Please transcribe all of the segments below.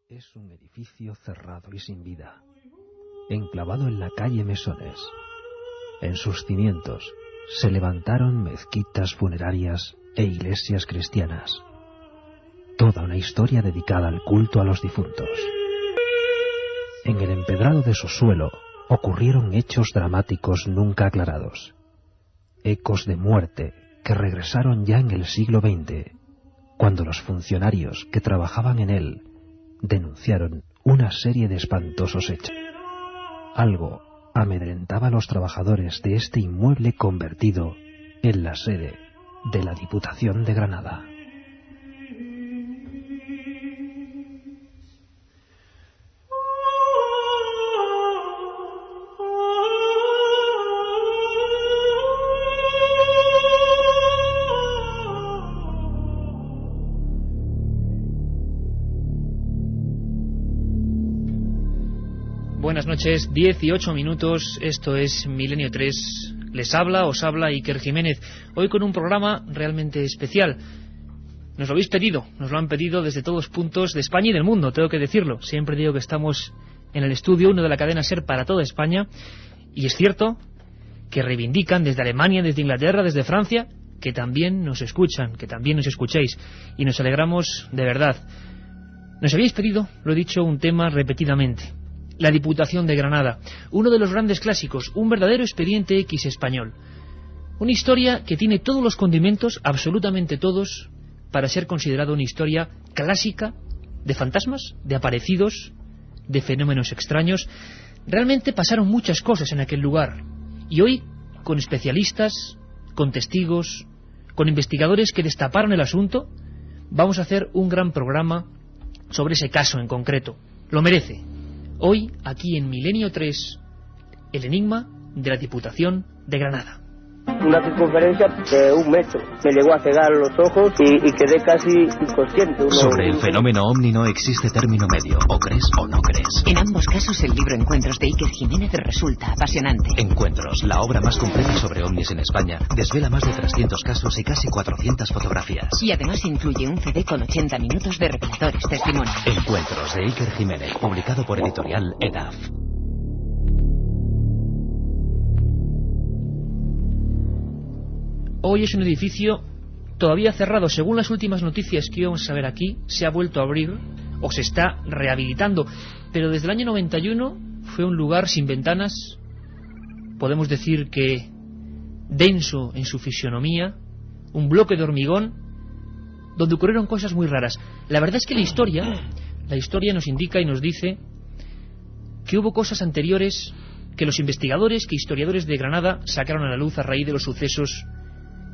Es un edificio cerrado y sin vida, enclavado en la calle Mesones. En sus cimientos se levantaron mezquitas funerarias e iglesias cristianas. Toda una historia dedicada al culto a los difuntos. En el empedrado de su suelo ocurrieron hechos dramáticos nunca aclarados. Ecos de muerte que regresaron ya en el siglo XX, cuando los funcionarios que trabajaban en él denunciaron una serie de espantosos hechos. Algo amedrentaba a los trabajadores de este inmueble convertido en la sede de la Diputación de Granada. Buenas noches, 18 minutos, esto es Milenio 3, os habla Iker Jiménez, hoy con un programa realmente especial. Nos lo habéis pedido, nos lo han pedido desde todos puntos de España y del mundo, tengo que decirlo. Siempre digo que estamos en el estudio 1 de la cadena SER para toda España, y es cierto que reivindican desde Alemania, desde Inglaterra, desde Francia, que también nos escuchan, que también nos escuchéis, y nos alegramos de verdad. Nos habéis pedido, lo he dicho, un tema repetidamente. La Diputación de Granada, uno de los grandes clásicos, un verdadero expediente X español. Una historia que tiene todos los condimentos, absolutamente todos, para ser considerada una historia clásica de fantasmas, de aparecidos, de fenómenos extraños. Realmente pasaron muchas cosas en aquel lugar. Y hoy, con especialistas, con testigos, con investigadores que destaparon el asunto, vamos a hacer un gran programa sobre ese caso en concreto. Lo merece. Hoy, aquí en Milenio 3, el enigma de la Diputación de Granada. Una circunferencia de 1 metro. Me llegó a cegar los ojos y quedé casi inconsciente. Sobre el fenómeno ovni no existe término medio. O crees o no crees. En ambos casos el libro Encuentros de Iker Jiménez resulta apasionante. Encuentros, la obra más completa sobre ovnis en España, desvela más de 300 casos y casi 400 fotografías. Y además incluye un CD con 80 minutos de reveladores testimonios. Encuentros de Iker Jiménez, publicado por editorial EDAF. Hoy es un edificio todavía cerrado. Según las últimas noticias que íbamos a ver aquí, se ha vuelto a abrir o se está rehabilitando. Pero desde el año 91 fue un lugar sin ventanas, podemos decir que denso en su fisionomía, un bloque de hormigón, donde ocurrieron cosas muy raras. La verdad es que la historia nos indica y nos dice que hubo cosas anteriores que los investigadores, que historiadores de Granada sacaron a la luz a raíz de los sucesos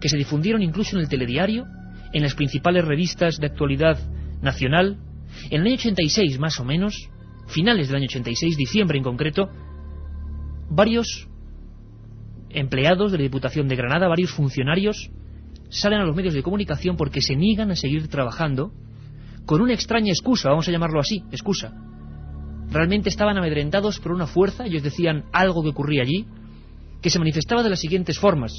que se difundieron incluso en el telediario, en las principales revistas de actualidad nacional. En el año 86, más o menos, finales del año 86, diciembre en concreto, varios empleados de la Diputación de Granada, varios funcionarios, salen a los medios de comunicación porque se niegan a seguir trabajando con una extraña excusa, vamos a llamarlo así, excusa. Realmente estaban amedrentados por una fuerza, ellos decían algo que ocurría allí, que se manifestaba de las siguientes formas.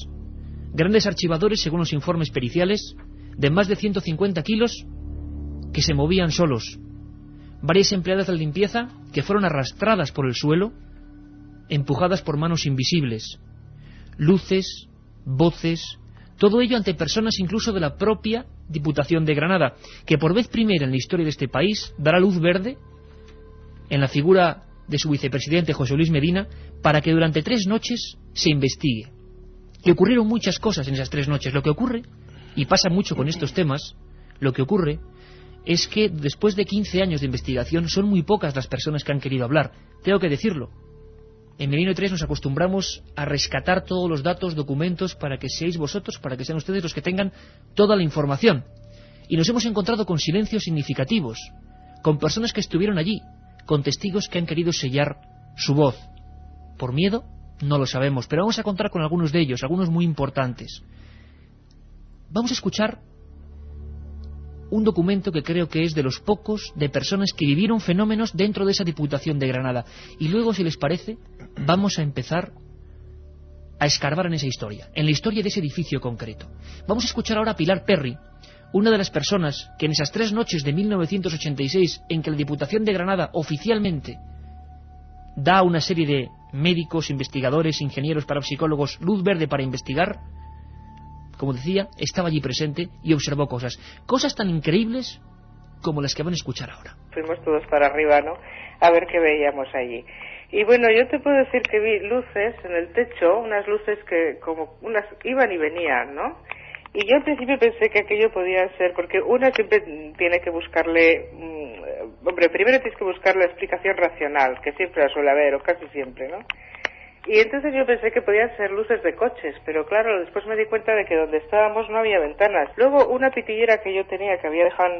Grandes archivadores, según los informes periciales, de más de 150 kilos, que se movían solos. Varias empleadas de la limpieza que fueron arrastradas por el suelo, empujadas por manos invisibles. Luces, voces, todo ello ante personas incluso de la propia Diputación de Granada, que por vez primera en la historia de este país dará luz verde, en la figura de su vicepresidente José Luis Medina, para que durante 3 noches se investigue. Y ocurrieron muchas cosas en esas 3 noches. Lo que ocurre, y pasa mucho con estos temas, lo que ocurre es que después de 15 años de investigación son muy pocas las personas que han querido hablar. Tengo que decirlo. En Milenio 3 nos acostumbramos a rescatar todos los datos, documentos, para que seáis vosotros, para que sean ustedes los que tengan toda la información. Y nos hemos encontrado con silencios significativos, con personas que estuvieron allí, con testigos que han querido sellar su voz. ¿Por miedo? No lo sabemos, pero vamos a contar con algunos de ellos, algunos muy importantes. Vamos a escuchar un documento que creo que es de los pocos de personas que vivieron fenómenos dentro de esa Diputación de Granada. Y luego, si les parece, vamos a empezar a escarbar en esa historia, en la historia de ese edificio concreto. Vamos a escuchar ahora a Pilar Perry, una de las personas que en esas 3 noches de 1986, en que la Diputación de Granada oficialmente da a una serie de médicos, investigadores, ingenieros, parapsicólogos luz verde para investigar, como decía, estaba allí presente y observó cosas tan increíbles como las que van a escuchar ahora. Fuimos todos para arriba, ¿no?, a ver qué veíamos allí. Y bueno, yo te puedo decir que vi luces en el techo, unas luces que como unas iban y venían, ¿no? Y yo al principio pensé que aquello podía ser, porque una siempre tiene que buscarle, primero tienes que buscar la explicación racional, que siempre la suele haber, o casi siempre, ¿no? Y entonces yo pensé que podían ser luces de coches, pero claro, después me di cuenta de que donde estábamos no había ventanas. Luego una pitillera que yo tenía, que había dejado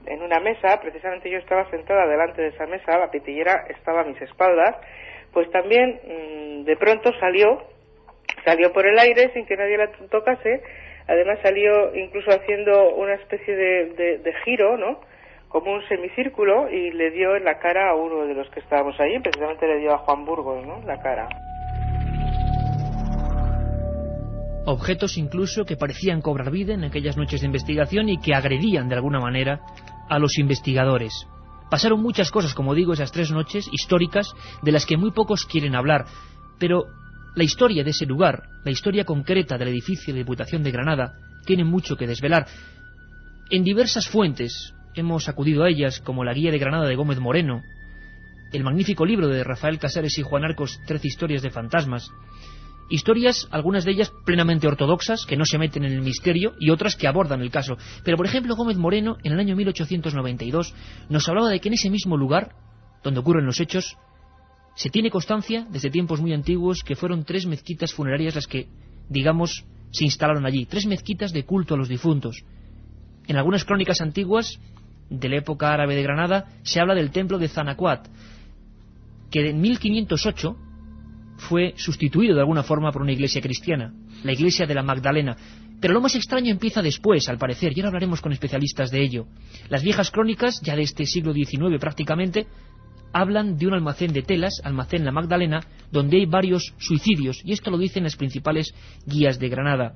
en una mesa, precisamente yo estaba sentada delante de esa mesa, la pitillera estaba a mis espaldas, pues también de pronto salió por el aire sin que nadie la tocase. Además salió incluso haciendo una especie de giro, ¿no?, como un semicírculo, y le dio en la cara a uno de los que estábamos allí, precisamente le dio a Juan Burgos, ¿no?, la cara. Objetos incluso que parecían cobrar vida en aquellas noches de investigación y que agredían de alguna manera a los investigadores. Pasaron muchas cosas, como digo, esas 3 noches históricas de las que muy pocos quieren hablar, pero la historia de ese lugar, la historia concreta del edificio de Diputación de Granada, tiene mucho que desvelar. En diversas fuentes hemos acudido a ellas, como la Guía de Granada de Gómez Moreno, el magnífico libro de Rafael Casares y Juan Arcos, 13 historias de fantasmas. Historias, algunas de ellas plenamente ortodoxas, que no se meten en el misterio, y otras que abordan el caso. Pero, por ejemplo, Gómez Moreno, en el año 1892, nos hablaba de que en ese mismo lugar, donde ocurren los hechos, se tiene constancia, desde tiempos muy antiguos, que fueron 3 mezquitas funerarias las que, digamos, se instalaron allí. 3 mezquitas de culto a los difuntos. En algunas crónicas antiguas, de la época árabe de Granada, se habla del templo de Zanacuat, que en 1508 fue sustituido de alguna forma por una iglesia cristiana, la iglesia de la Magdalena. Pero lo más extraño empieza después, al parecer, y ahora hablaremos con especialistas de ello. Las viejas crónicas, ya de este siglo XIX prácticamente, hablan de un almacén de telas, almacén La Magdalena, donde hay varios suicidios, y esto lo dicen las principales guías de Granada.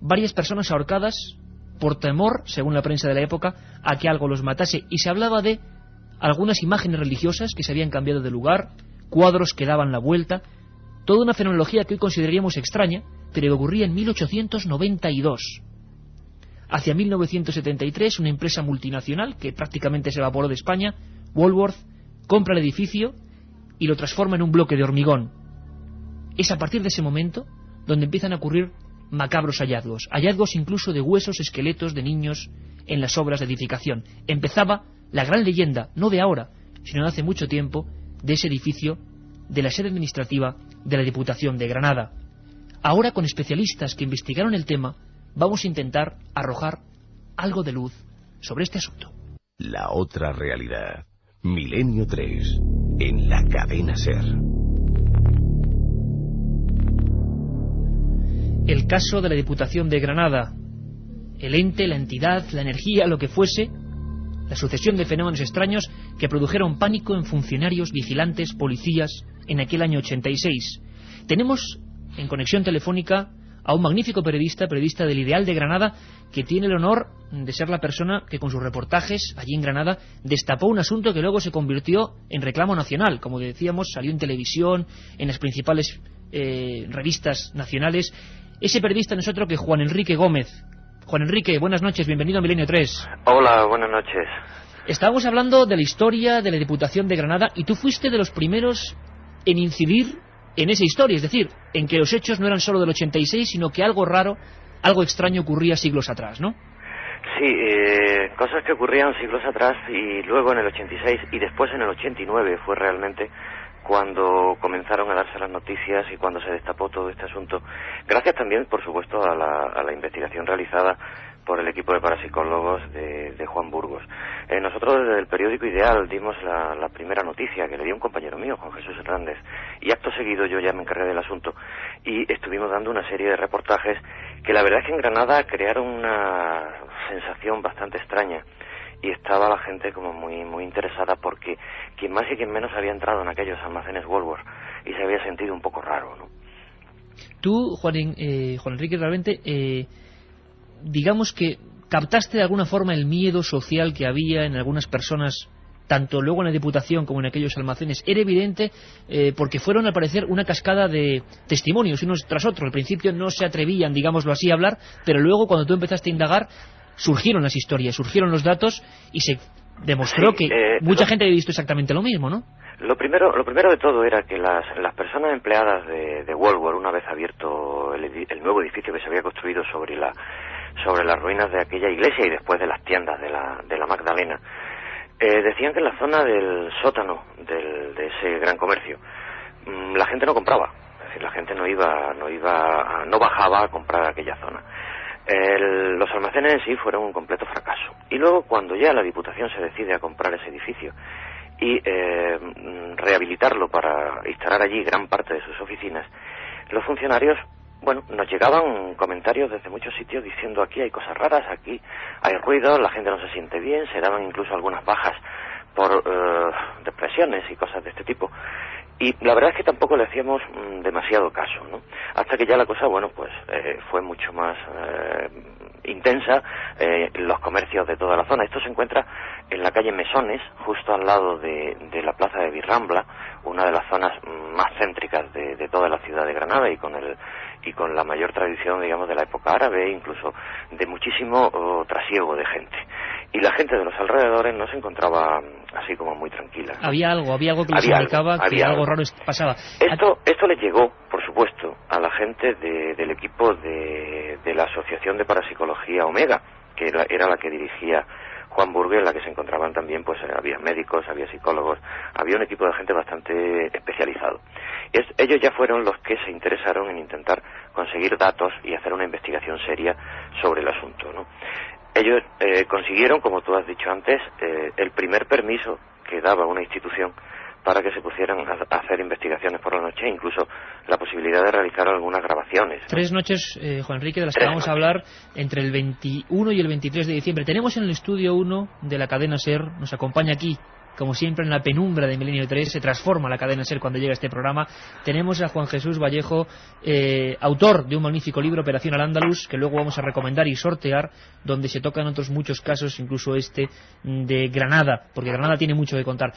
Varias personas ahorcadas por temor, según la prensa de la época, a que algo los matase, y se hablaba de algunas imágenes religiosas que se habían cambiado de lugar, cuadros que daban la vuelta, toda una fenomenología que hoy consideraríamos extraña, pero que ocurría en 1892. Hacia 1973, una empresa multinacional que prácticamente se evaporó de España, Woolworth, compra el edificio y lo transforma en un bloque de hormigón. Es a partir de ese momento donde empiezan a ocurrir macabros hallazgos incluso de huesos, esqueletos de niños en las obras de edificación. Empezaba la gran leyenda, no de ahora, sino de hace mucho tiempo, de ese edificio, de la sede administrativa de la Diputación de Granada. Ahora, con especialistas que investigaron el tema, vamos a intentar arrojar algo de luz sobre este asunto. La otra realidad. Milenio 3, en la cadena SER. El caso de la Diputación de Granada, el ente, la entidad, la energía, lo que fuese, la sucesión de fenómenos extraños que produjeron pánico en funcionarios, vigilantes, policías, en aquel año 86. Tenemos en conexión telefónica a un magnífico periodista del Ideal de Granada, que tiene el honor de ser la persona que con sus reportajes allí en Granada destapó un asunto que luego se convirtió en reclamo nacional. Como decíamos, salió en televisión, en las principales revistas nacionales. Ese periodista no es otro que Juan Enrique Gómez. Juan Enrique, buenas noches, bienvenido a Milenio 3. Hola, buenas noches. Estábamos hablando de la historia de la Diputación de Granada y tú fuiste de los primeros en incidir en esa historia, es decir, en que los hechos no eran solo del 86, sino que algo raro, algo extraño ocurría siglos atrás, ¿no? Sí, cosas que ocurrían siglos atrás y luego en el 86 y después en el 89 fue realmente cuando comenzaron a darse las noticias y cuando se destapó todo este asunto. Gracias también, por supuesto, a la investigación realizada por el equipo de parapsicólogos de Juan Burgos. Nosotros desde el periódico Ideal dimos la primera noticia que le dio un compañero mío, Juan Jesús Hernández, y acto seguido yo ya me encargué del asunto y estuvimos dando una serie de reportajes que la verdad es que en Granada crearon una sensación bastante extraña y estaba la gente como muy interesada porque quien más y quien menos había entrado en aquellos almacenes Woolworth y se había sentido un poco raro, ¿no? Tú, Juan Enrique, realmente digamos que ¿captaste de alguna forma el miedo social que había en algunas personas, tanto luego en la Diputación como en aquellos almacenes? Era evidente porque fueron al parecer una cascada de testimonios unos tras otros. Al principio no se atrevían, digámoslo así, a hablar, pero luego cuando tú empezaste a indagar surgieron las historias, surgieron los datos y se demostró que mucha gente había visto exactamente lo mismo, ¿no? Lo primero de todo era que las personas empleadas de Woolworth, una vez abierto el nuevo edificio que se había construido sobre las ruinas de aquella iglesia y después de las tiendas de la Magdalena, decían que en la zona del sótano de ese gran comercio la gente no compraba, es decir, la gente no bajaba a comprar aquella zona. Los almacenes en sí fueron un completo fracaso. Y luego, cuando ya la Diputación se decide a comprar ese edificio y rehabilitarlo para instalar allí gran parte de sus oficinas, los funcionarios, bueno, nos llegaban comentarios desde muchos sitios diciendo: aquí hay cosas raras, aquí hay ruido, la gente no se siente bien, se daban incluso algunas bajas por depresiones y cosas de este tipo. Y la verdad es que tampoco le hacíamos demasiado caso, ¿no? Hasta que ya la cosa, bueno, pues fue mucho más intensa, los comercios de toda la zona. Esto se encuentra en la calle Mesones, justo al lado de la plaza de Birrambla, una de las zonas más céntricas de toda la ciudad de Granada y con la mayor tradición, digamos, de la época árabe, incluso de muchísimo trasiego de gente. Y la gente de los alrededores no se encontraba así como muy tranquila, ¿no? Había algo que les indicaba que algo raro pasaba. Esto le llegó, por supuesto, a la gente del equipo de la Asociación de Parapsicología Omega, que era la que dirigía Juan Burgue, en la que se encontraban también, pues había médicos, había psicólogos, había un equipo de gente bastante especializado. Ellos ya fueron los que se interesaron en intentar conseguir datos y hacer una investigación seria sobre el asunto, ¿no? Ellos consiguieron, como tú has dicho antes, el primer permiso que daba una institución para que se pusieran a hacer investigaciones por la noche, incluso la posibilidad de realizar algunas grabaciones, ¿no? 3 noches, Juan Enrique, de las que vamos a hablar entre el 21 y el 23 de diciembre. Tenemos en el estudio 1 de la cadena SER, nos acompaña aquí, como siempre, en la penumbra de Milenio 3, se transforma la cadena SER cuando llega este programa. Tenemos a Juan Jesús Vallejo, autor de un magnífico libro, Operación Al-Ándalus, que luego vamos a recomendar y sortear, donde se tocan otros muchos casos, incluso este de Granada, porque Granada tiene mucho que contar.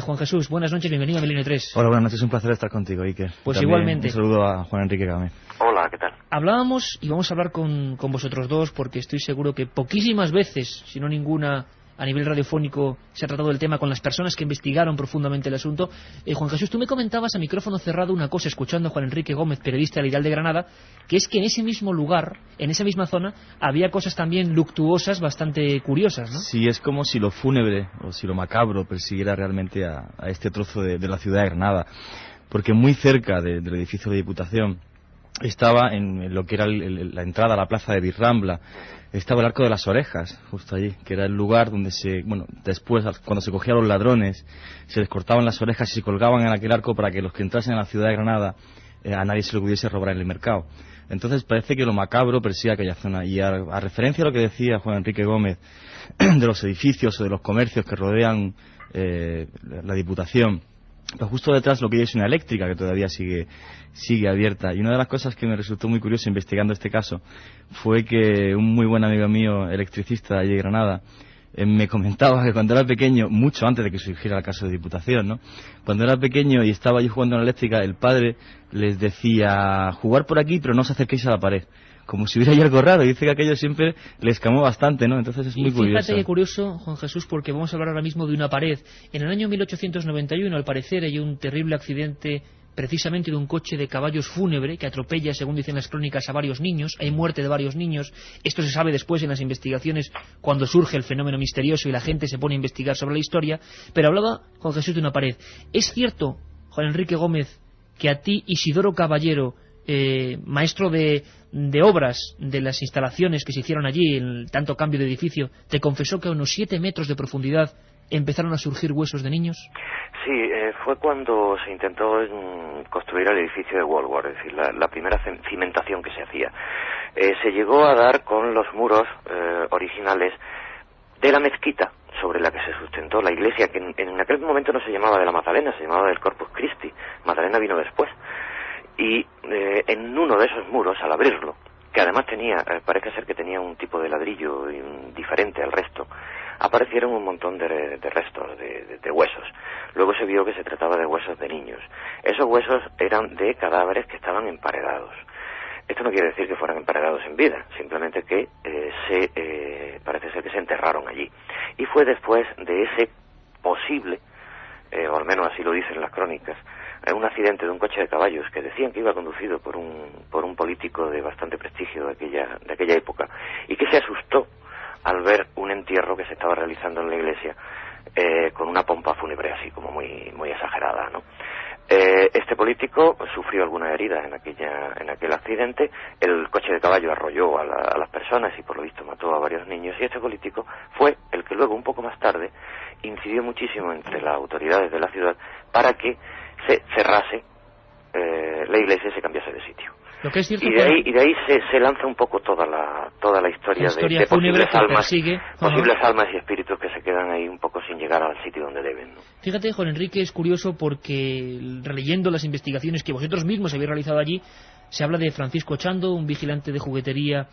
Juan Jesús, buenas noches, bienvenido a Milenio 3. Hola, buenas noches, un placer estar contigo, Iker. Pues también igualmente. Un saludo a Juan Enrique Gámez. Hola, ¿qué tal? Hablábamos, y vamos a hablar con vosotros dos, porque estoy seguro que poquísimas veces, si no ninguna, a nivel radiofónico se ha tratado el tema con las personas que investigaron profundamente el asunto. Juan Jesús, tú me comentabas a micrófono cerrado una cosa, escuchando a Juan Enrique Gómez, periodista del Ideal de Granada, que es que en ese mismo lugar, en esa misma zona, había cosas también luctuosas bastante curiosas, ¿no? Sí, es como si lo fúnebre o si lo macabro persiguiera realmente a este trozo de la ciudad de Granada, porque muy cerca del edificio de Diputación estaba en lo que era la entrada a la plaza de Birrambla, estaba el Arco de las Orejas, justo allí, que era el lugar donde después, cuando se cogían los ladrones, se les cortaban las orejas y se colgaban en aquel arco para que los que entrasen a la ciudad de Granada a nadie se lo pudiese robar en el mercado. Entonces parece que lo macabro persigue aquella zona. Y a referencia a lo que decía Juan Enrique Gómez de los edificios o de los comercios que rodean la Diputación, pues justo detrás lo que hay es una eléctrica que todavía sigue abierta. Y una de las cosas que me resultó muy curioso investigando este caso fue que un muy buen amigo mío, electricista de allí de Granada, me comentaba que cuando era pequeño, mucho antes de que surgiera el caso de Diputación, ¿no? Cuando era pequeño y estaba allí jugando en la eléctrica, el padre les decía: jugar por aquí, pero no os acerquéis a la pared, como si hubiera ahí algo raro. Y dice que aquello siempre les escamó bastante, ¿no? Entonces es muy curioso. Fíjate qué curioso, Juan Jesús, porque vamos a hablar ahora mismo de una pared. En el año 1891, al parecer, hay un terrible accidente precisamente de un coche de caballos fúnebre que atropella, según dicen las crónicas, a varios niños. Hay muerte de varios niños. Esto se sabe después en las investigaciones, cuando surge el fenómeno misterioso y la gente se pone a investigar sobre la historia. Pero hablaba Juan Jesús de una pared. ¿Es cierto, Juan Enrique Gómez, que a ti Isidoro Caballero, maestro de obras de las instalaciones que se hicieron allí, en tanto cambio de edificio, te confesó que a unos 7 metros de profundidad empezaron a surgir huesos de niños? Sí, fue cuando se intentó construir el edificio de Woolworth, es decir, la primera cimentación que se hacía. Se llegó a dar con los muros originales de la mezquita sobre la que se sustentó la iglesia, que en aquel momento no se llamaba de la Magdalena, se llamaba del Corpus Christi. Magdalena vino después. Y en uno de esos muros, al abrirlo, que además parece ser que tenía un tipo de ladrillo diferente al resto, aparecieron un montón de restos, de huesos. Luego se vio que se trataba de huesos de niños. Esos huesos eran de cadáveres que estaban emparedados. Esto no quiere decir que fueran emparedados en vida, simplemente que parece ser que se enterraron allí. Y fue después de ese posible, o al menos así lo dicen las crónicas, un accidente de un coche de caballos que decían que iba conducido por un político de bastante prestigio de aquella época, y que se asustó al ver un entierro que se estaba realizando en la iglesia con una pompa fúnebre así como muy muy exagerada, ¿no? Este político sufrió alguna herida en aquel accidente. El coche de caballo arrolló a las personas y por lo visto mató a varios niños, y este político fue el que luego, un poco más tarde, incidió muchísimo entre las autoridades de la ciudad para que se cerrase la iglesia y se cambiase de sitio. Lo que es cierto, y de ahí se lanza un poco toda la historia de posibles almas y espíritus que se quedan ahí un poco sin llegar al sitio donde deben, ¿no? Fíjate, Juan Enrique, es curioso porque, releyendo las investigaciones que vosotros mismos habéis realizado allí, se habla de Francisco Ochando, un vigilante de juguetería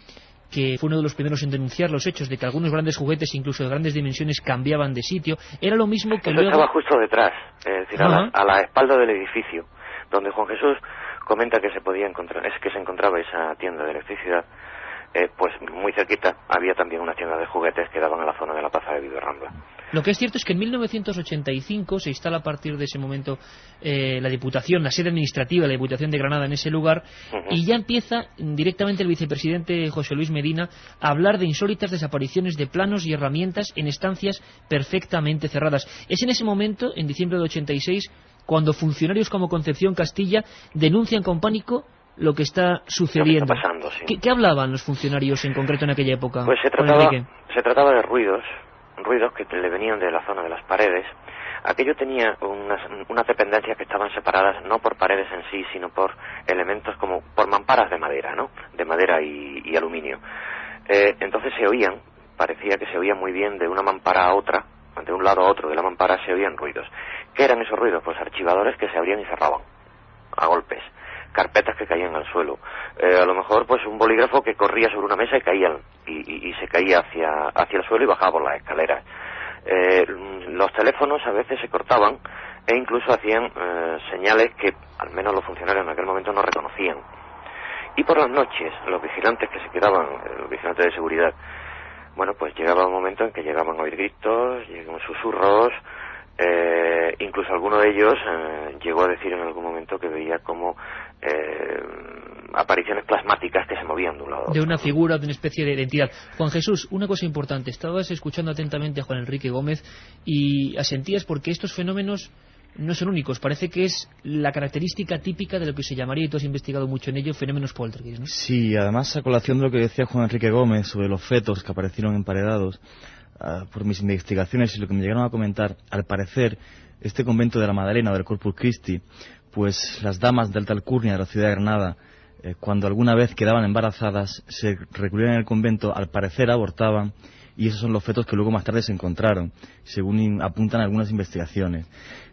que fue uno de los primeros en denunciar los hechos de que algunos grandes juguetes, incluso de grandes dimensiones, cambiaban de sitio. Era lo mismo que Eso luego... estaba justo detrás, es decir, a la espalda del edificio, donde Juan Jesús comenta que se encontraba esa tienda de electricidad. Pues muy cerquita había también una tienda de juguetes que daban a la zona de la Plaza de Vido-Rambla. Lo que es cierto es que en 1985 se instala a partir de ese momento la Diputación, la sede administrativa de la Diputación de Granada en ese lugar, y ya empieza directamente el vicepresidente José Luis Medina a hablar de insólitas desapariciones de planos y herramientas en estancias perfectamente cerradas. Es en ese momento, en diciembre de 86, cuando funcionarios como Concepción Castilla denuncian con pánico lo que está sucediendo. Lo que está pasando, sí. ¿Qué hablaban los funcionarios en concreto en aquella época? Pues se trataba de ruidos que le venían de la zona de las paredes. Aquello tenía unas dependencias que estaban separadas no por paredes en sí, sino por elementos como por mamparas de madera, ¿no? De madera y aluminio. Entonces parecía que se oían muy bien de una mampara a otra, de un lado a otro de la mampara se oían ruidos. ¿Qué eran esos ruidos? Pues archivadores que se abrían y cerraban a golpes, carpetas que caían al suelo, a lo mejor pues un bolígrafo que corría sobre una mesa y se caía hacia el suelo y bajaba por las escaleras. Los teléfonos a veces se cortaban e incluso hacían señales que al menos los funcionarios en aquel momento no reconocían. Y por las noches los vigilantes que se quedaban, los vigilantes de seguridad, bueno, pues llegaba un momento en que llegaban a oír gritos, llegaban susurros. Incluso alguno de ellos llegó a decir en algún momento que veía como apariciones plasmáticas que se movían de un lado a otro. De una figura, de una especie de entidad. Juan Jesús, una cosa importante, estabas escuchando atentamente a Juan Enrique Gómez y asentías porque estos fenómenos no son únicos, parece que es la característica típica de lo que se llamaría, y tú has investigado mucho en ello, fenómenos poltergeist, ¿no? Sí, además a colación de lo que decía Juan Enrique Gómez sobre los fetos que aparecieron emparedados, por mis investigaciones y lo que me llegaron a comentar, al parecer este convento de la Madalena o del Corpus Christi, pues las damas de alta alcurnia de la ciudad de Granada, cuando alguna vez quedaban embarazadas, se recluían en el convento, al parecer abortaban, y esos son los fetos que luego más tarde se encontraron, según apuntan algunas investigaciones.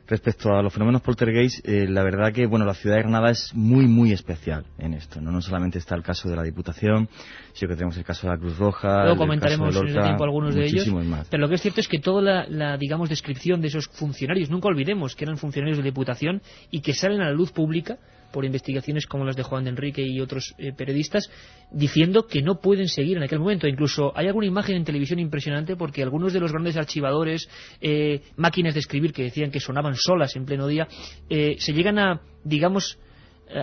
Respecto a los fenómenos poltergeist, la verdad que bueno, la ciudad de Granada es muy muy especial en esto, no solamente está el caso de la Diputación, sino que tenemos el caso de la Cruz Roja. Luego comentaremos en el tiempo algunos de ellos, más. Pero lo que es cierto es que toda la digamos descripción de esos funcionarios, nunca olvidemos que eran funcionarios de la Diputación y que salen a la luz pública por investigaciones como las de Juan de Enrique y otros periodistas, diciendo que no pueden seguir en aquel momento. Incluso hay alguna imagen en televisión impresionante porque algunos de los grandes archivadores, máquinas de escribir que decían que sonaban solas en pleno día, se llegan a, digamos,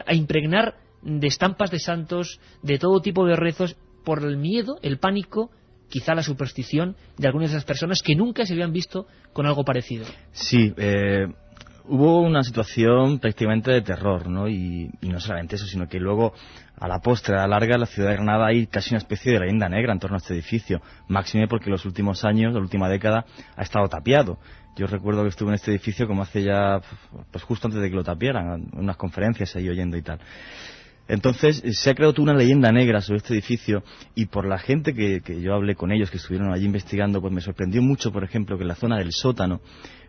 a impregnar de estampas de santos, de todo tipo de rezos, por el miedo, el pánico, quizá la superstición de algunas de esas personas que nunca se habían visto con algo parecido. Sí, hubo una situación prácticamente de terror, ¿no? Y no solamente eso, sino que luego, a la postre, a la larga, en la ciudad de Granada hay casi una especie de leyenda negra en torno a este edificio. Máxime porque los últimos años, la última década, ha estado tapiado. Yo recuerdo que estuve en este edificio como hace ya, pues justo antes de que lo tapiaran, en unas conferencias ahí oyendo y tal. Entonces se ha creado toda una leyenda negra sobre este edificio y por la gente que yo hablé con ellos, que estuvieron allí investigando, pues me sorprendió mucho, por ejemplo, que en la zona del sótano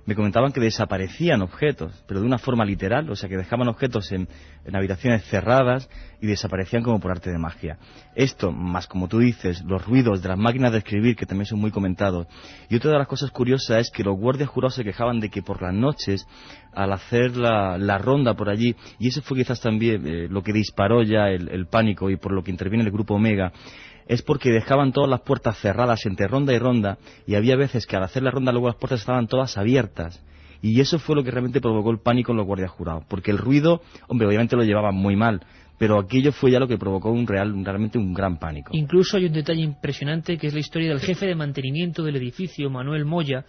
me comentaban que desaparecían objetos, pero de una forma literal, o sea, que dejaban objetos en habitaciones cerradas y desaparecían como por arte de magia. Esto, más como tú dices, los ruidos de las máquinas de escribir, que también son muy comentados. Y otra de las cosas curiosas es que los guardias jurados se quejaban de que por las noches, al hacer la ronda por allí, y eso fue quizás también lo que disparó ya el pánico y por lo que interviene el grupo Omega, es porque dejaban todas las puertas cerradas entre ronda y ronda, y había veces que al hacer la ronda luego las puertas estaban todas abiertas, y eso fue lo que realmente provocó el pánico en los guardias jurados, porque el ruido, hombre, obviamente lo llevaban muy mal, pero aquello fue ya lo que provocó realmente un gran pánico. Incluso hay un detalle impresionante, que es la historia del jefe de mantenimiento del edificio, Manuel Moya,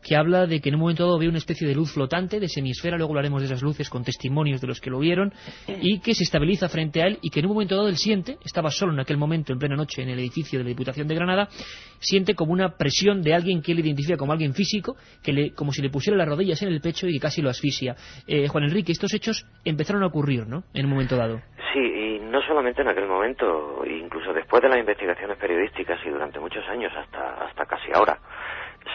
que habla de que en un momento dado ve una especie de luz flotante, de semisfera, luego hablaremos de esas luces con testimonios de los que lo vieron, y que se estabiliza frente a él, y que en un momento dado él siente, estaba solo en aquel momento, en plena noche, en el edificio de la Diputación de Granada, siente como una presión de alguien que él identifica como alguien físico, como si le pusiera las rodillas en el pecho y casi lo asfixia. Juan Enrique, estos hechos empezaron a ocurrir, ¿no?, en un momento dado. Sí, y no solamente en aquel momento, incluso después de las investigaciones periodísticas y durante muchos años, hasta casi ahora,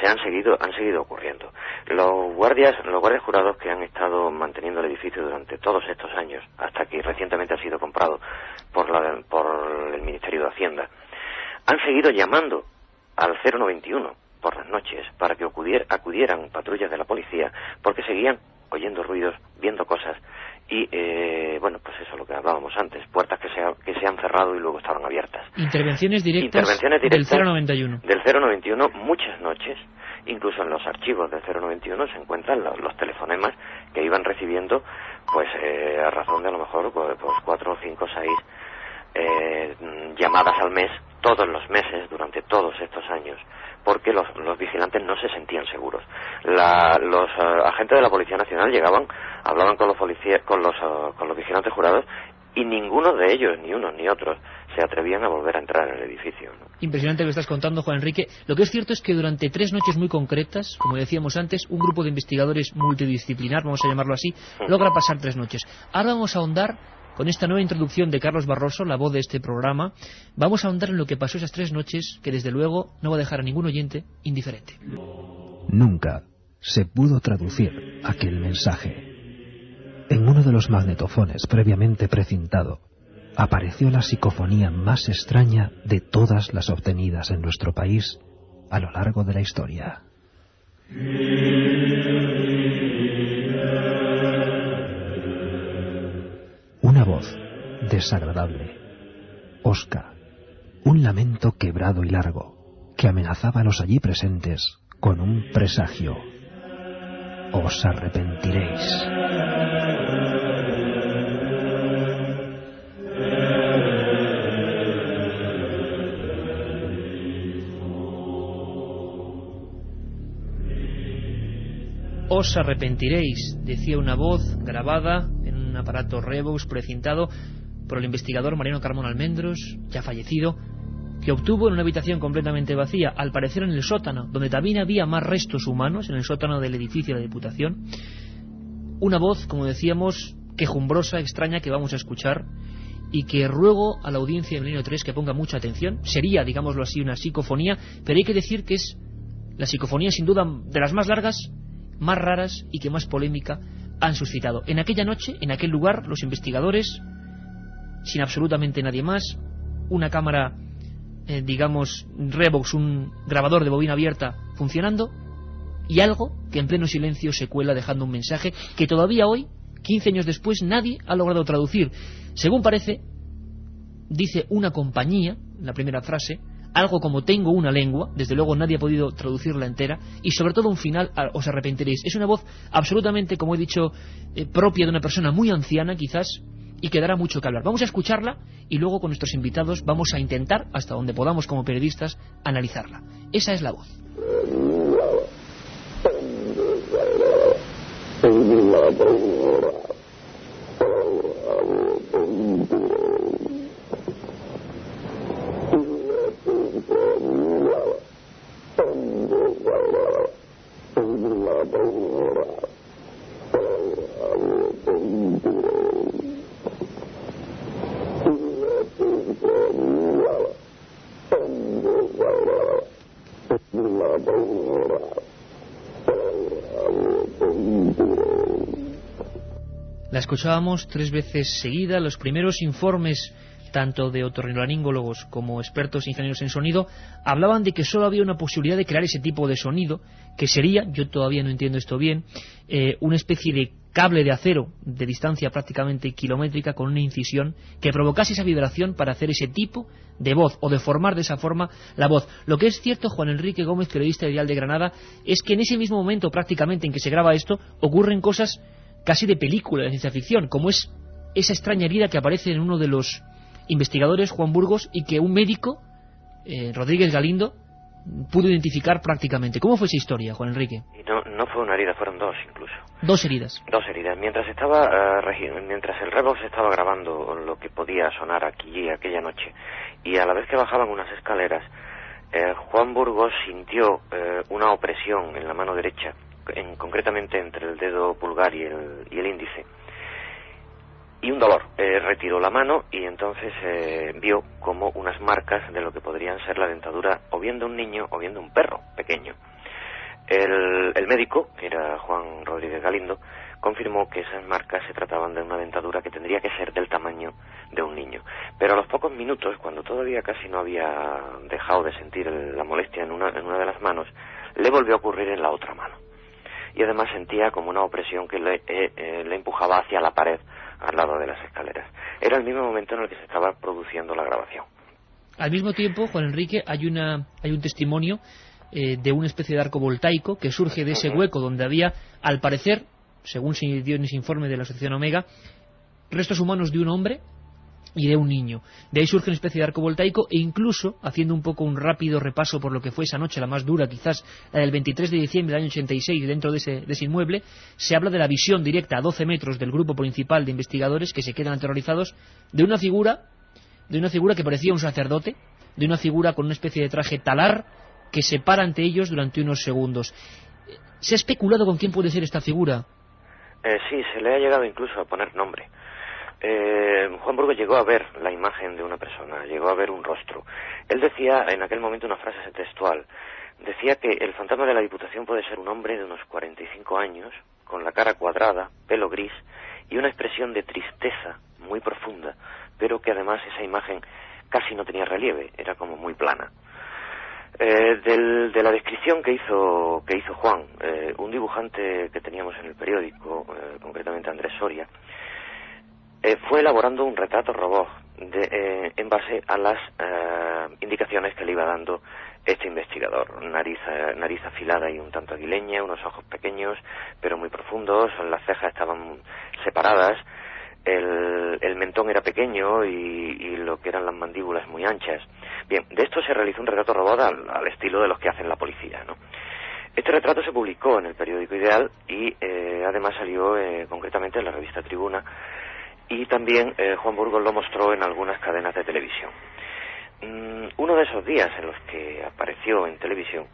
han seguido ocurriendo. Los guardias jurados que han estado manteniendo el edificio durante todos estos años, hasta que recientemente ha sido comprado por el Ministerio de Hacienda, han seguido llamando al 091 por las noches para que acudieran patrullas de la policía, porque seguían oyendo ruidos, viendo cosas y, bueno, pues eso, lo que hablábamos antes, puertas que se han cerrado y luego estaban abiertas. Intervenciones directas del 091. Del 091, muchas noches, incluso en los archivos del 091 se encuentran los telefonemas que iban recibiendo, pues a razón de a lo mejor pues 4, 5, 6 llamadas al mes, todos los meses, durante todos estos años, porque los vigilantes no se sentían seguros. Los agentes de la Policía Nacional llegaban, hablaban con los vigilantes jurados, y ninguno de ellos, ni unos ni otros, se atrevían a volver a entrar en el edificio, ¿no? Impresionante lo que estás contando, Juan Enrique. Lo que es cierto es que durante 3 noches muy concretas, como decíamos antes, un grupo de investigadores multidisciplinar, vamos a llamarlo así, logra pasar 3 noches. Ahora vamos a ahondar, con esta nueva introducción de Carlos Barroso, la voz de este programa, vamos a ahondar en lo que pasó esas 3 noches, que desde luego no va a dejar a ningún oyente indiferente. Nunca se pudo traducir aquel mensaje. En uno de los magnetofones previamente precintado, apareció la psicofonía más extraña de todas las obtenidas en nuestro país a lo largo de la historia. Una voz desagradable, hosca, un lamento quebrado y largo, que amenazaba a los allí presentes con un presagio. Os arrepentiréis. Os arrepentiréis, decía una voz grabada en un aparato Revox precintado por el investigador Mariano Carmona Almendros, ya fallecido, que obtuvo en una habitación completamente vacía, al parecer en el sótano, donde también había más restos humanos, en el sótano del edificio de la Diputación. Una voz, como decíamos, quejumbrosa, extraña, que vamos a escuchar, y que ruego a la audiencia de Milenio 3 que ponga mucha atención. Sería, digámoslo así, una psicofonía, pero hay que decir que es la psicofonía sin duda de las más largas, más raras y que más polémica han suscitado. En aquella noche, en aquel lugar, los investigadores, sin absolutamente nadie más, una cámara, digamos, Revox, un grabador de bobina abierta funcionando, y algo que en pleno silencio se cuela dejando un mensaje que todavía hoy, 15 años después, nadie ha logrado traducir. Según parece, dice una compañía, la primera frase, algo como tengo una lengua, desde luego nadie ha podido traducirla entera, y sobre todo un final, os arrepentiréis. Es una voz absolutamente, como he dicho, propia de una persona muy anciana quizás, y que dará mucho que hablar. Vamos a escucharla y luego con nuestros invitados vamos a intentar, hasta donde podamos como periodistas, analizarla. Esa es la voz. La escuchábamos 3 veces seguida. Los primeros informes, tanto de otorrinolaringólogos como expertos ingenieros en sonido, hablaban de que solo había una posibilidad de crear ese tipo de sonido, que sería, yo todavía no entiendo esto bien, una especie de cable de acero de distancia prácticamente kilométrica con una incisión que provocase esa vibración para hacer ese tipo de voz, o de formar de esa forma la voz. Lo que es cierto, Juan Enrique Gómez, periodista de Dial de Granada, es que en ese mismo momento prácticamente en que se graba esto, ocurren cosas casi de película de ciencia ficción, como es esa extraña herida que aparece en uno de los investigadores, Juan Burgos, y que un médico, Rodríguez Galindo, pudo identificar prácticamente. ¿Cómo fue esa historia, Juan Enrique? Y no fue una herida, fueron 2 incluso. 2 heridas. 2 heridas. Mientras el Revox estaba grabando lo que podía sonar aquí aquella noche, y a la vez que bajaban unas escaleras, Juan Burgos sintió una opresión en la mano derecha, concretamente entre el dedo pulgar y el índice, y un dolor. Retiró la mano y entonces vio como unas marcas de lo que podrían ser la dentadura o bien de un niño o bien de un perro pequeño. El médico, que era Juan Rodríguez Galindo, confirmó que esas marcas se trataban de una dentadura que tendría que ser del tamaño de un niño. Pero a los pocos minutos, cuando todavía casi no había dejado de sentir la molestia en una de las manos, le volvió a ocurrir en la otra mano. Y además sentía como una opresión que le empujaba hacia la pared al lado de las escaleras. Era el mismo momento en el que se estaba produciendo la grabación. Al mismo tiempo, Juan Enrique, hay un testimonio de una especie de arco voltaico que surge de ese hueco donde había, al parecer, según se dio en ese informe de la Asociación Omega, restos humanos de un hombre y de un niño. De ahí surge una especie de arco voltaico, e incluso, haciendo un poco un rápido repaso por lo que fue esa noche, la más dura quizás, la del 23 de diciembre del año 86, dentro de ese inmueble, se habla de la visión directa a 12 metros del grupo principal de investigadores que se quedan aterrorizados de una figura que parecía un sacerdote, de una figura con una especie de traje talar que se para ante ellos durante unos segundos. ¿Se ha especulado con quién puede ser esta figura? Sí, se le ha llegado incluso a poner nombre. Juan Burgos llegó a ver la imagen de una persona, llegó a ver un rostro. Él decía en aquel momento una frase textual. Decía que el fantasma de la Diputación puede ser un hombre de unos 45 años, con la cara cuadrada, pelo gris y una expresión de tristeza muy profunda, pero que además esa imagen casi no tenía relieve, era como muy plana. De la descripción que hizo Juan, un dibujante que teníamos en el periódico, concretamente Andrés Soria, fue elaborando un retrato robot en base a las indicaciones que le iba dando este investigador. Nariz afilada y un tanto aguileña, unos ojos pequeños pero muy profundos, las cejas estaban separadas, el mentón era pequeño y lo que eran las mandíbulas muy anchas. Bien, de esto se realizó un retrato robot al estilo de los que hacen la policía, ¿no? Este retrato se publicó en el periódico Ideal y además salió concretamente en la revista Tribuna, y también Juan Burgos lo mostró en algunas cadenas de televisión. Uno de esos días en los que apareció en televisión,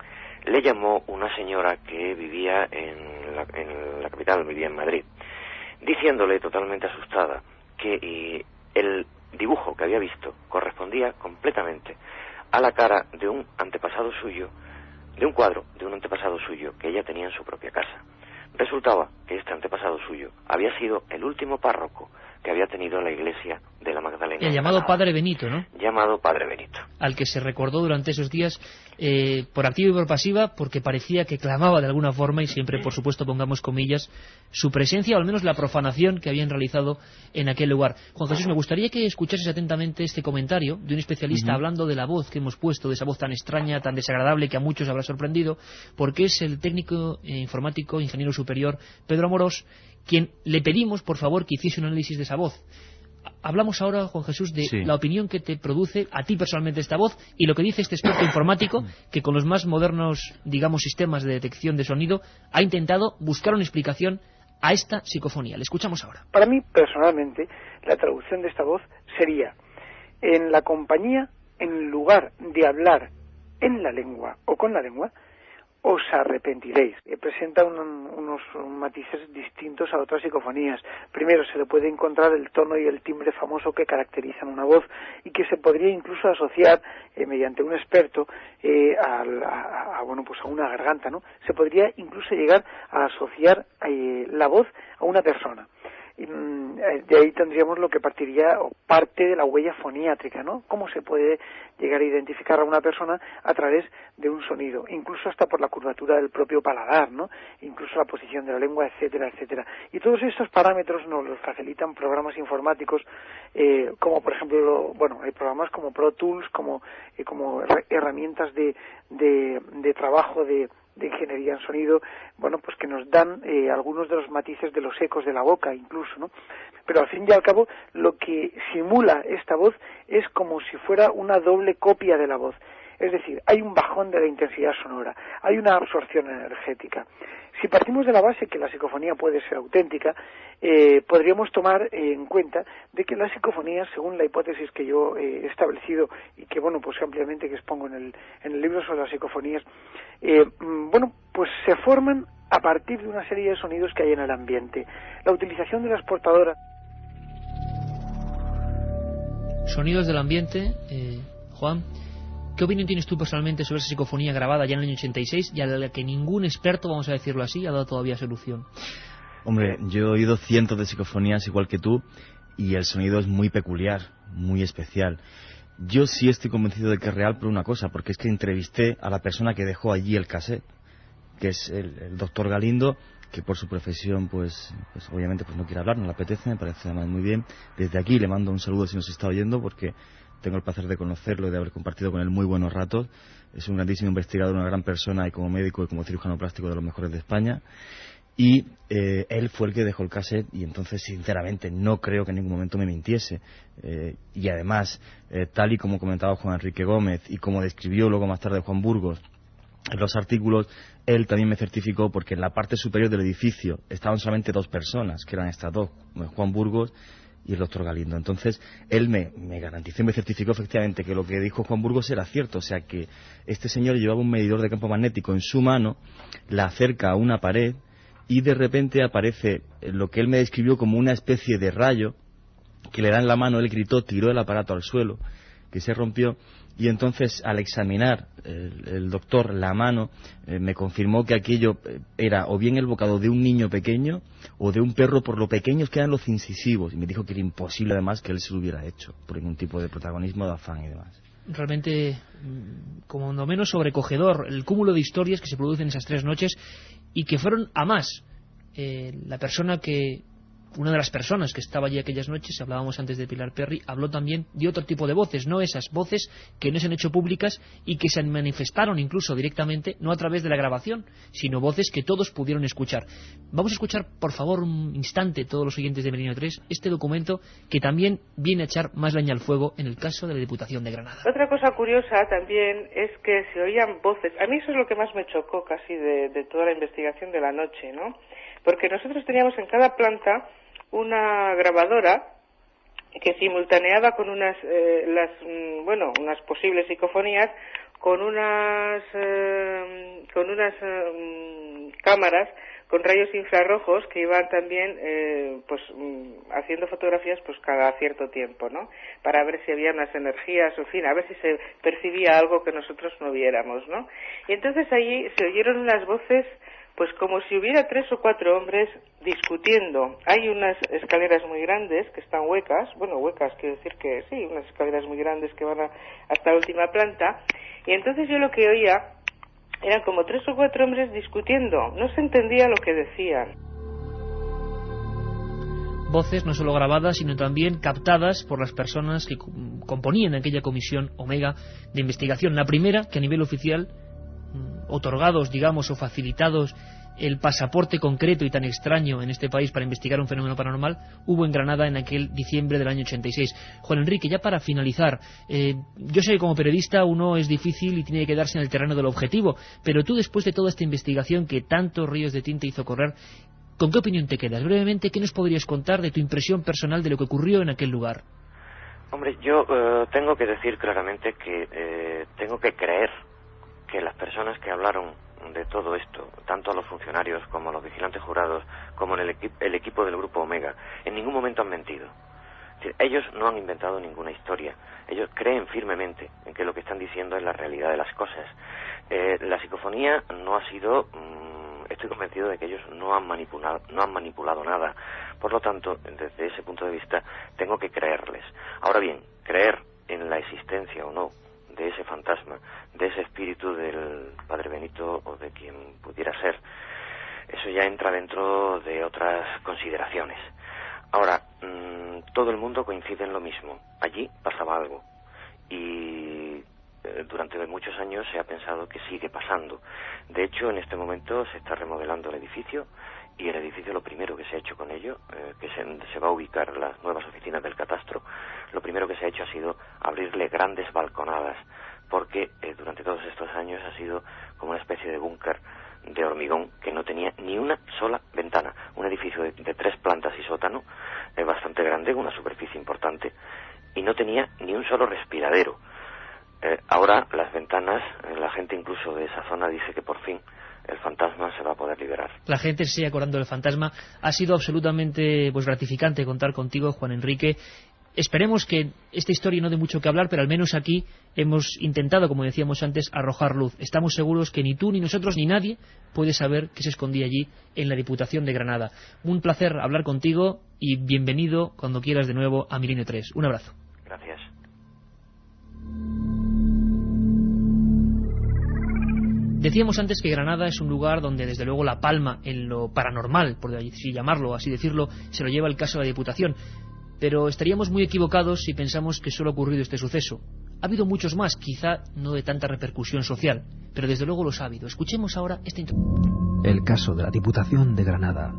le llamó una señora que vivía en la capital, vivía en Madrid, diciéndole totalmente asustada que el dibujo que había visto correspondía completamente a la cara de un antepasado suyo, de un cuadro de un antepasado suyo que ella tenía en su propia casa. Resultaba que este antepasado suyo había sido el último párroco que había tenido la iglesia de la Magdalena. El llamado Padre Benito, ¿no? Llamado Padre Benito. Al que se recordó durante esos días por activa y por pasiva, porque parecía que clamaba de alguna forma, y siempre, por supuesto, pongamos comillas, su presencia, o al menos la profanación que habían realizado en aquel lugar. Juan Jesús, me gustaría que escuchases atentamente este comentario de un especialista hablando de la voz que hemos puesto, de esa voz tan extraña, tan desagradable, que a muchos habrá sorprendido, porque es el técnico informático, ingeniero superior, Pedro Amorós, quien le pedimos, por favor, que hiciese un análisis de esa voz. Hablamos ahora, Juan Jesús, de la opinión que te produce a ti personalmente esta voz y lo que dice este experto informático que con los más modernos, digamos, sistemas de detección de sonido ha intentado buscar una explicación a esta psicofonía. Le escuchamos ahora. Para mí, personalmente, la traducción de esta voz sería: en la compañía, en lugar de hablar en la lengua o con la lengua, os arrepentiréis. Presenta unos matices distintos a otras psicofonías. Primero, se le puede encontrar el tono y el timbre famoso que caracterizan una voz y que se podría incluso asociar mediante un experto a una garganta, ¿no? Se podría incluso llegar a asociar la voz a una persona. de ahí tendríamos lo que partiría o parte de la huella foniátrica, ¿no? Cómo se puede llegar a identificar a una persona a través de un sonido, incluso hasta por la curvatura del propio paladar, ¿no? Incluso la posición de la lengua, etcétera, etcétera. Y todos estos parámetros nos los facilitan programas informáticos, como por ejemplo, bueno, hay programas como Pro Tools, como herramientas de trabajo de ingeniería en sonido, bueno, pues que nos dan algunos de los matices de los ecos de la boca incluso, ¿no? Pero al fin y al cabo lo que simula esta voz es como si fuera una doble copia de la voz. Es decir, hay un bajón de la intensidad sonora, hay una absorción energética. Si partimos de la base que la psicofonía puede ser auténtica, podríamos tomar en cuenta de que las psicofonías, según la hipótesis que yo he establecido y que, bueno, pues ampliamente que expongo en el libro sobre las psicofonías, bueno, pues se forman a partir de una serie de sonidos que hay en el ambiente. La utilización de las portadoras. Sonidos del ambiente, Juan. ¿Qué opinión tienes tú personalmente sobre esa psicofonía grabada ya en el año 86 y a la que ningún experto, vamos a decirlo así, ha dado todavía solución? Hombre, yo he oído cientos de psicofonías igual que tú y el sonido es muy peculiar, muy especial. Yo sí estoy convencido de que es real por una cosa, porque es que entrevisté a la persona que dejó allí el cassette, que es el doctor Galindo, que por su profesión pues obviamente pues no quiere hablar, no le apetece, me parece además muy bien. Desde aquí le mando un saludo si nos está oyendo, porque tengo el placer de conocerlo y de haber compartido con él muy buenos ratos. Es un grandísimo investigador, una gran persona, y como médico y como cirujano plástico de los mejores de España. Y él fue el que dejó el cassette, y entonces sinceramente no creo que en ningún momento me mintiese. Y además, tal y como comentaba Juan Enrique Gómez y como describió luego más tarde Juan Burgos en los artículos, él también me certificó, porque en la parte superior del edificio estaban solamente dos personas, que eran estas dos, Juan Burgos y el doctor Galindo. Entonces él me garantizó y me certificó efectivamente que lo que dijo Juan Burgos era cierto, o sea que este señor llevaba un medidor de campo magnético en su mano, la acerca a una pared y de repente aparece lo que él me describió como una especie de rayo que le da en la mano. Él gritó, tiró el aparato al suelo, que se rompió, y entonces al examinar el doctor la mano me confirmó que aquello era o bien el bocado de un niño pequeño o de un perro, por lo pequeños que eran los incisivos, y me dijo que era imposible además que él se lo hubiera hecho por ningún tipo de protagonismo, de afán y demás. Realmente, como no menos sobrecogedor, el cúmulo de historias que se producen esas 3 noches y que fueron a más. Una de las personas que estaba allí aquellas noches, hablábamos antes de Pilar Perry, habló también de otro tipo de voces, no esas voces que no se han hecho públicas y que se manifestaron incluso directamente, no a través de la grabación, sino voces que todos pudieron escuchar. Vamos a escuchar, por favor, un instante, todos los oyentes de Milenio 3, este documento que también viene a echar más leña al fuego en el caso de la Diputación de Granada. Otra cosa curiosa también es que se oían voces. A mí eso es lo que más me chocó casi de toda la investigación de la noche, ¿no? Porque nosotros teníamos en cada planta una grabadora que simultaneaba con unas posibles psicofonías con unas cámaras con rayos infrarrojos que iban también haciendo fotografías pues cada cierto tiempo, ¿no? Para ver si había unas energías, en fin, a ver si se percibía algo que nosotros no viéramos, ¿no? Y entonces allí se oyeron unas voces pues como si hubiera 3 o 4 hombres discutiendo. Hay unas escaleras muy grandes que están huecas, quiero decir que sí, unas escaleras muy grandes que van hasta la última planta, y entonces yo lo que oía eran como 3 o 4 hombres discutiendo, no se entendía lo que decían. Voces no solo grabadas, sino también captadas por las personas que componían aquella comisión Omega de investigación. La primera, que a nivel oficial, otorgados, digamos, o facilitados el pasaporte concreto y tan extraño en este país para investigar un fenómeno paranormal, hubo en Granada en aquel diciembre del año 86. Juan Enrique, ya para finalizar, yo sé que como periodista uno es difícil y tiene que quedarse en el terreno del objetivo, pero tú, después de toda esta investigación que tantos ríos de tinta hizo correr, ¿con qué opinión te quedas? Brevemente, ¿qué nos podrías contar de tu impresión personal de lo que ocurrió en aquel lugar? Hombre, yo tengo que decir claramente que tengo que creer que las personas que hablaron de todo esto, tanto a los funcionarios como a los vigilantes jurados, como en el equipo del Grupo Omega, en ningún momento han mentido. Es decir, ellos no han inventado ninguna historia. Ellos creen firmemente en que lo que están diciendo es la realidad de las cosas. La psicofonía no ha sido estoy convencido de que ellos no han manipulado nada. Por lo tanto, desde ese punto de vista, tengo que creerles. Ahora bien, creer en la existencia o no de ese fantasma, de ese espíritu del Padre Benito o de quien pudiera ser, eso ya entra dentro de otras consideraciones. Ahora, todo el mundo coincide en lo mismo. Allí pasaba algo. Y durante muchos años se ha pensado que sigue pasando. De hecho, en este momento se está remodelando el edificio, y el edificio, lo primero que se ha hecho con ello, que se va a ubicar las nuevas oficinas del catastro, lo primero que se ha hecho ha sido abrirle grandes balconadas, porque durante todos estos años ha sido como una especie de búnker de hormigón que no tenía ni una sola ventana. Un edificio de 3 plantas y sótano, bastante grande, con una superficie importante, y no tenía ni un solo respiradero. Ahora las ventanas, la gente incluso de esa zona dice que por fin el fantasma se va a poder liberar. La gente se sigue acordando del fantasma. Ha sido absolutamente gratificante contar contigo, Juan Enrique. Esperemos que esta historia no dé mucho que hablar, pero al menos aquí hemos intentado, como decíamos antes, arrojar luz. Estamos seguros que ni tú, ni nosotros, ni nadie puede saber qué se escondía allí en la Diputación de Granada. Un placer hablar contigo y bienvenido cuando quieras de nuevo a Milenio 3. Un abrazo. Gracias. Decíamos antes que Granada es un lugar donde desde luego la palma en lo paranormal, por así llamarlo, así decirlo, se lo lleva el caso de la Diputación. Pero estaríamos muy equivocados si pensamos que solo ha ocurrido este suceso. Ha habido muchos más, quizá no de tanta repercusión social, pero desde luego los ha habido. Escuchemos ahora esta introducción. El caso de la Diputación de Granada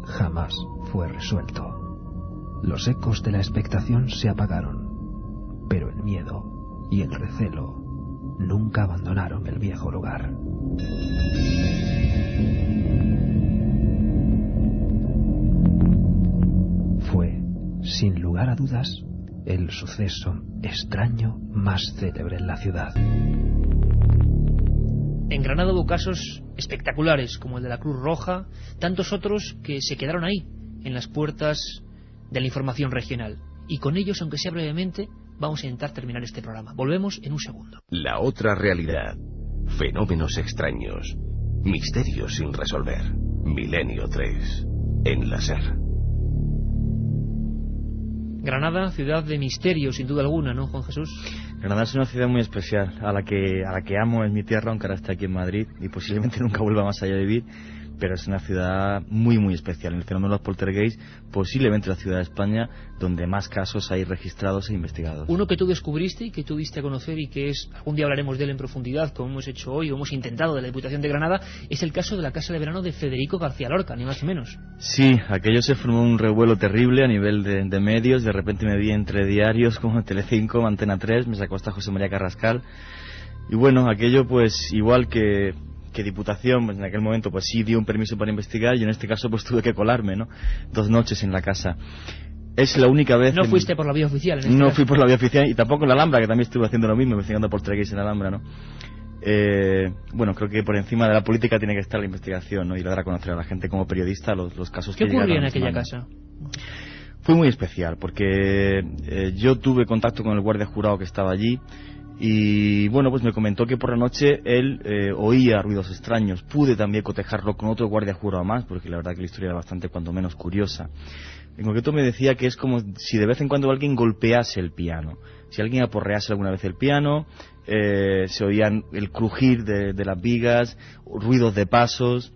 jamás fue resuelto. Los ecos de la expectación se apagaron, pero el miedo y el recelo nunca abandonaron el viejo lugar. Fue, sin lugar a dudas, el suceso extraño más célebre en la ciudad. En Granada hubo casos espectaculares, como el de la Cruz Roja, tantos otros que se quedaron ahí, en las puertas de la información regional. Y con ellos, aunque sea brevemente, vamos a intentar terminar este programa. Volvemos en un segundo. La otra realidad. Fenómenos extraños. Misterios sin resolver. Milenio 3. En la SER. Granada, ciudad de misterio, sin duda alguna, ¿no, Juan Jesús? Granada es una ciudad muy especial, a la que amo, en mi tierra, aunque ahora esté aquí en Madrid y posiblemente nunca vuelva más allá a vivir, pero es una ciudad muy muy especial. En el fenómeno de los poltergeist, posiblemente la ciudad de España donde más casos hay registrados e investigados. Uno que tú descubriste y que tú diste a conocer y que es, algún día hablaremos de él en profundidad, como hemos hecho hoy, o hemos intentado, de la Diputación de Granada, es el caso de la casa de verano de Federico García Lorca, ni más ni menos. Sí, aquello se formó un revuelo terrible a nivel de medios. De repente me vi entre diarios como Telecinco, Antena 3, me sacó hasta José María Carrascal, y bueno, aquello pues igual que Diputación, pues en aquel momento pues sí dio un permiso para investigar, y en este caso pues tuve que colarme, ¿no? 2 noches en la casa. Es la única vez... No fuiste por la vía oficial, en este No caso. fui por la vía oficial, y tampoco en la Alhambra, que también estuve haciendo lo mismo, investigando poltergeist en la Alhambra, ¿no? Bueno, creo que por encima de la política tiene que estar la investigación, ¿no? Y dar a conocer a la gente como periodista los casos que llegaron. ¿Qué ocurrió en aquella casa? Fue muy especial, porque yo tuve contacto con el guardia jurado que estaba allí, y bueno, pues me comentó que por la noche él oía ruidos extraños. Pude también cotejarlo con otro guardia jurado más, porque la verdad que la historia era bastante cuanto menos curiosa. En concreto me decía que es como si de vez en cuando alguien golpease el piano. Si alguien aporrease alguna vez el piano, se oían el crujir de las vigas, ruidos de pasos,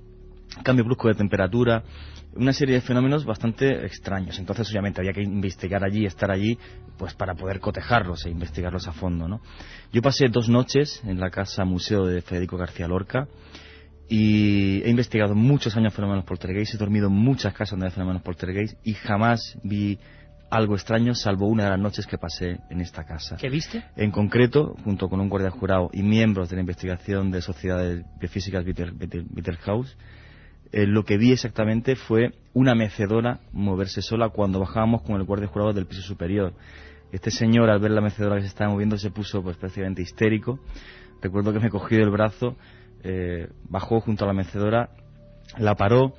cambio brusco de temperatura, una serie de fenómenos bastante extraños. Entonces obviamente había que investigar allí, estar allí, pues para poder cotejarlos e investigarlos a fondo, ¿no? Yo pasé 2 noches en la casa museo de Federico García Lorca y he investigado muchos años fenómenos poltergeist, he dormido en muchas casas donde hay fenómenos poltergeist y jamás vi algo extraño, salvo una de las noches que pasé en esta casa. ¿Qué viste? En concreto, junto con un guardia jurado y miembros de la investigación de Sociedades Biofísicas Vittelhaus, lo que vi exactamente fue una mecedora moverse sola cuando bajábamos con el guardia jurado del piso superior. Este señor, al ver la mecedora que se estaba moviendo, se puso pues prácticamente histérico. Recuerdo que me cogió del brazo, bajó junto a la mecedora, la paró,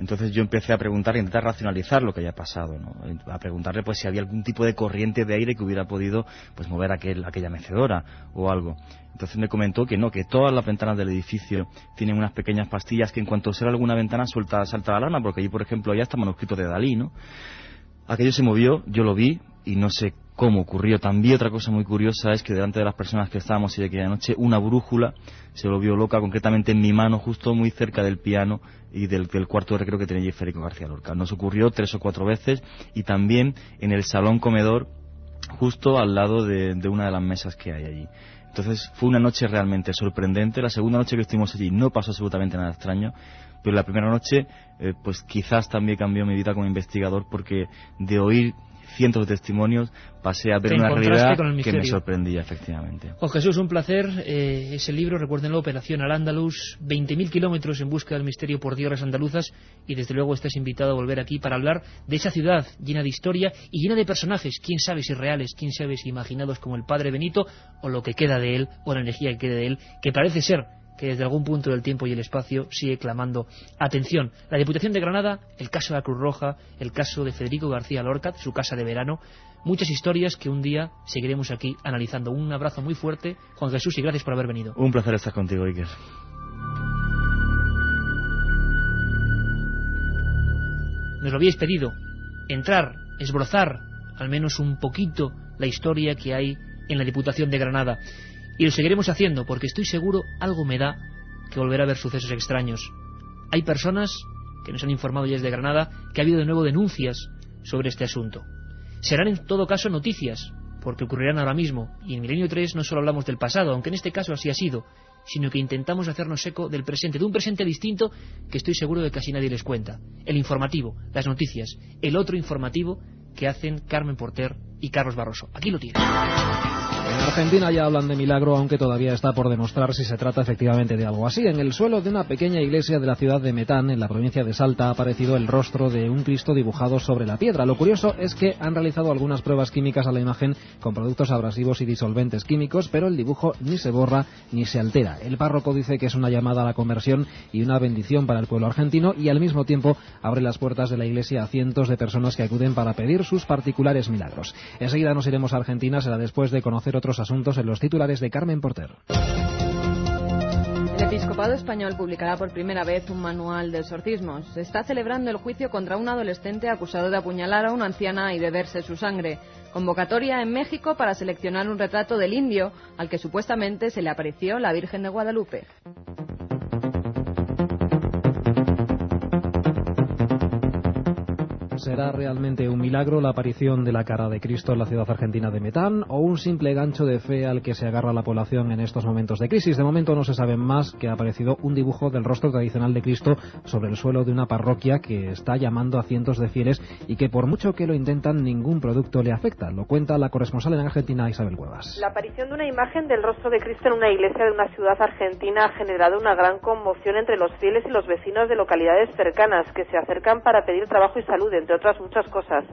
Entonces yo empecé a preguntar, a intentar racionalizar lo que había pasado, ¿no? A preguntarle pues si había algún tipo de corriente de aire que hubiera podido pues mover aquella mecedora o algo. Entonces me comentó que no, que todas las ventanas del edificio tienen unas pequeñas pastillas que en cuanto se abre alguna ventana salta la alarma, porque allí por ejemplo ya está manuscrito de Dalí, ¿no? Aquello se movió, yo lo vi y no sé cómo ocurrió. También otra cosa muy curiosa es que delante de las personas que estábamos y de aquella noche, una brújula se volvió loca, concretamente en mi mano, justo muy cerca del piano y del cuarto de recreo que tenía Federico García Lorca. Nos ocurrió 3 o 4 veces y también en el salón comedor, justo al lado de una de las mesas que hay allí. Entonces fue una noche realmente sorprendente. La segunda noche que estuvimos allí no pasó absolutamente nada extraño, pero la primera noche pues quizás también cambió mi vida como investigador, porque de oír cientos de testimonios pasé a ver una realidad que me sorprendía, efectivamente. Juan Jesús, un placer. Ese libro, recuérdenlo, Operación Al-Ándalus, 20.000 kilómetros en busca del misterio por tierras andaluzas, y desde luego estás invitado a volver aquí para hablar de esa ciudad llena de historia y llena de personajes, quién sabe si reales, quién sabe si imaginados, como el Padre Benito, o lo que queda de él, o la energía que queda de él, que parece ser que desde algún punto del tiempo y el espacio sigue clamando atención. La Diputación de Granada, el caso de la Cruz Roja, el caso de Federico García Lorca, su casa de verano, muchas historias que un día seguiremos aquí analizando. Un abrazo muy fuerte, Juan Jesús, y gracias por haber venido. Un placer estar contigo, Iker. Nos lo habíais pedido, entrar, esbozar al menos un poquito la historia que hay en la Diputación de Granada. Y lo seguiremos haciendo, porque estoy seguro, algo me da, que volverá a haber sucesos extraños. Hay personas que nos han informado ya desde Granada que ha habido de nuevo denuncias sobre este asunto. Serán en todo caso noticias, porque ocurrirán ahora mismo. Y en Milenio 3 no solo hablamos del pasado, aunque en este caso así ha sido, sino que intentamos hacernos eco del presente, de un presente distinto que estoy seguro de que casi nadie les cuenta. El informativo, las noticias, el otro informativo que hacen Carmen Porter y Carlos Barroso. Aquí lo tienen. En Argentina ya hablan de milagro, aunque todavía está por demostrar si se trata efectivamente de algo así. En el suelo de una pequeña iglesia de la ciudad de Metán, en la provincia de Salta, ha aparecido el rostro de un Cristo dibujado sobre la piedra. Lo curioso es que han realizado algunas pruebas químicas a la imagen con productos abrasivos y disolventes químicos, pero el dibujo ni se borra ni se altera. El párroco dice que es una llamada a la conversión y una bendición para el pueblo argentino, y al mismo tiempo abre las puertas de la iglesia a cientos de personas que acuden para pedir sus particulares milagros. Enseguida nos iremos a Argentina, será después de conocer otros asuntos en los titulares de Carmen Porter. El episcopado español publicará por primera vez un manual de exorcismos. Se está celebrando el juicio contra un adolescente acusado de apuñalar a una anciana y beberse su sangre. Convocatoria en México para seleccionar un retrato del indio al que supuestamente se le apareció la Virgen de Guadalupe. ¿Será realmente un milagro la aparición de la cara de Cristo en la ciudad argentina de Metán, o un simple gancho de fe al que se agarra la población en estos momentos de crisis? De momento no se sabe más que ha aparecido un dibujo del rostro tradicional de Cristo sobre el suelo de una parroquia que está llamando a cientos de fieles y que por mucho que lo intentan ningún producto le afecta. Lo cuenta la corresponsal en Argentina, Isabel Cuevas. La aparición de una imagen del rostro de Cristo en una iglesia de una ciudad argentina ha generado una gran conmoción entre los fieles y los vecinos de localidades cercanas que se acercan para pedir trabajo y salud, entre otras muchas cosas.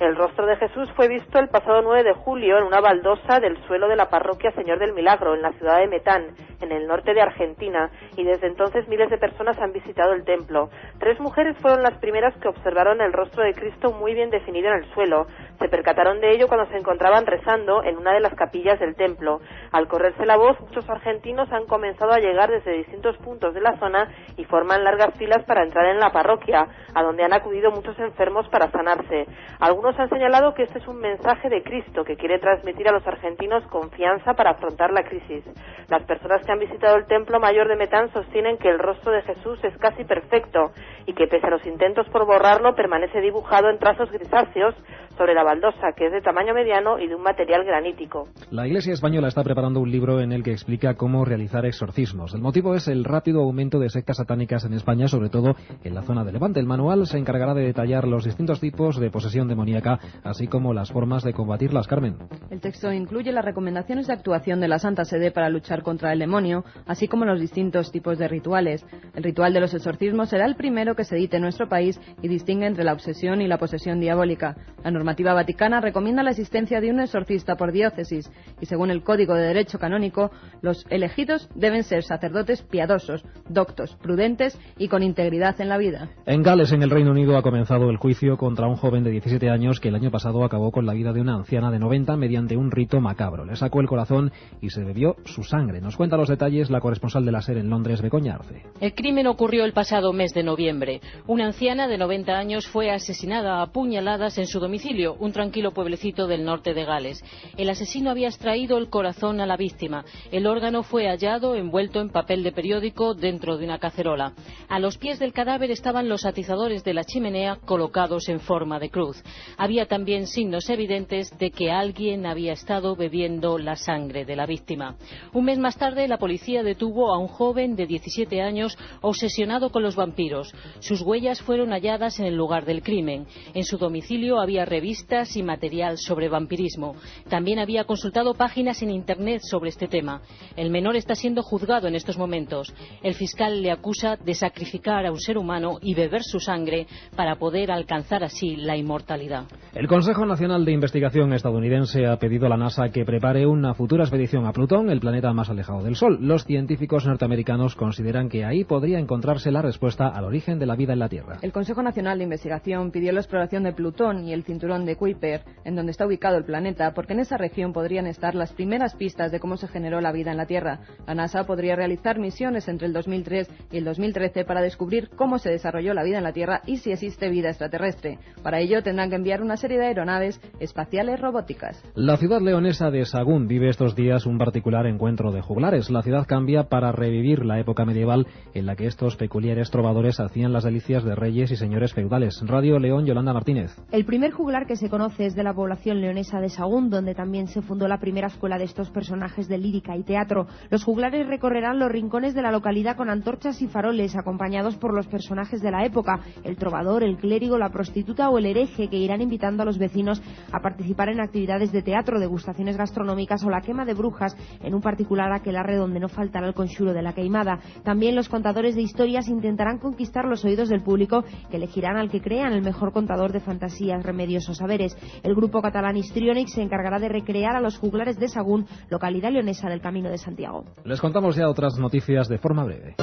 El rostro de Jesús fue visto el pasado 9 de julio en una baldosa del suelo de la parroquia Señor del Milagro, en la ciudad de Metán, en el norte de Argentina, y desde entonces miles de personas han visitado el templo. 3 mujeres fueron las primeras que observaron el rostro de Cristo muy bien definido en el suelo. Se percataron de ello cuando se encontraban rezando en una de las capillas del templo. Al correrse la voz, muchos argentinos han comenzado a llegar desde distintos puntos de la zona y forman largas filas para entrar en la parroquia, a donde han acudido muchos enfermos para sanarse. Algunos han señalado que este es un mensaje de Cristo que quiere transmitir a los argentinos confianza para afrontar la crisis. Las personas que han visitado el Templo Mayor de Metán sostienen que el rostro de Jesús es casi perfecto y que pese a los intentos por borrarlo permanece dibujado en trazos grisáceos sobre la baldosa, que es de tamaño mediano y de un material granítico. La Iglesia española está preparando un libro en el que explica cómo realizar exorcismos. El motivo es el rápido aumento de sectas satánicas en España, sobre todo en la zona de Levante. El manual se encargará de detallar los distintos tipos de posesión demoníaca, así como las formas de combatirlas, Carmen. El texto incluye las recomendaciones de actuación de la Santa Sede para luchar contra el demonio, así como los distintos tipos de rituales. El ritual de los exorcismos será el primero que se edite en nuestro país y distingue entre la obsesión y la posesión diabólica. La normativa vaticana recomienda la existencia de un exorcista por diócesis y, según el Código de Derecho Canónico, los elegidos deben ser sacerdotes piadosos, doctos, prudentes y con integridad en la vida. En Gales, en el Reino Unido, ha comenzado el juicio contra un joven de 17 años que el año pasado acabó con la vida de una anciana de 90 mediante un rito macabro. Le sacó el corazón y se bebió su sangre. Nos cuenta los detalles la corresponsal de la SER en Londres, Begoña Arce. El crimen ocurrió el pasado mes de noviembre. Una anciana de 90 años fue asesinada a puñaladas en su domicilio, un tranquilo pueblecito del norte de Gales. El asesino había extraído el corazón a la víctima. El órgano fue hallado envuelto en papel de periódico dentro de una cacerola. A los pies del cadáver estaban los atizadores de la chimenea colocados en forma de cruz. Había también signos evidentes de que alguien había estado bebiendo la sangre de la víctima. Un mes más tarde, la policía detuvo a un joven de 17 años obsesionado con los vampiros. Sus huellas fueron halladas en el lugar del crimen. En su domicilio había revistas y material sobre vampirismo. También había consultado páginas en Internet sobre este tema. El menor está siendo juzgado en estos momentos. El fiscal le acusa de sacrificar a un ser humano y beber su sangre para poder alcanzar así la inmortalidad. El Consejo Nacional de Investigación estadounidense ha pedido a la NASA que prepare una futura expedición a Plutón, el planeta más alejado del Sol. Los científicos norteamericanos consideran que ahí podría encontrarse la respuesta al origen de la vida en la Tierra. El Consejo Nacional de Investigación pidió la exploración de Plutón y el cinturón de Kuiper, en donde está ubicado el planeta, porque en esa región podrían estar las primeras pistas de cómo se generó la vida en la Tierra. La NASA podría realizar misiones entre el 2003 y el 2013 para descubrir cómo se desarrolló la vida en la Tierra y si existe vida extraterrestre. Para ello tendrán que enviar una serie de aeronaves espaciales robóticas. La ciudad leonesa de Sahagún vive estos días un particular encuentro de juglares. La ciudad cambia para revivir la época medieval en la que estos peculiares trovadores hacían las delicias de reyes y señores feudales. Radio León, Yolanda Martínez. El primer juglar que se conoce es de la población leonesa de Sahagún, donde también se fundó la primera escuela de estos personajes de lírica y teatro. Los juglares recorrerán los rincones de la localidad con antorchas y faroles, acompañados por los personajes de la época, el trovador, el clérigo, la prostituta o el hereje, que irán invitando a los vecinos a participar en actividades de teatro, degustaciones gastronómicas o la quema de brujas en un particular aquelarre donde no faltará el conxuro de la queimada. También los contadores de historias intentarán conquistar los oídos del público, que elegirán al que crean el mejor contador de fantasías, remedios o saberes. El grupo catalán Histrionic se encargará de recrear a los juglares de Sahagún, localidad leonesa del Camino de Santiago. Les contamos ya otras noticias de forma breve.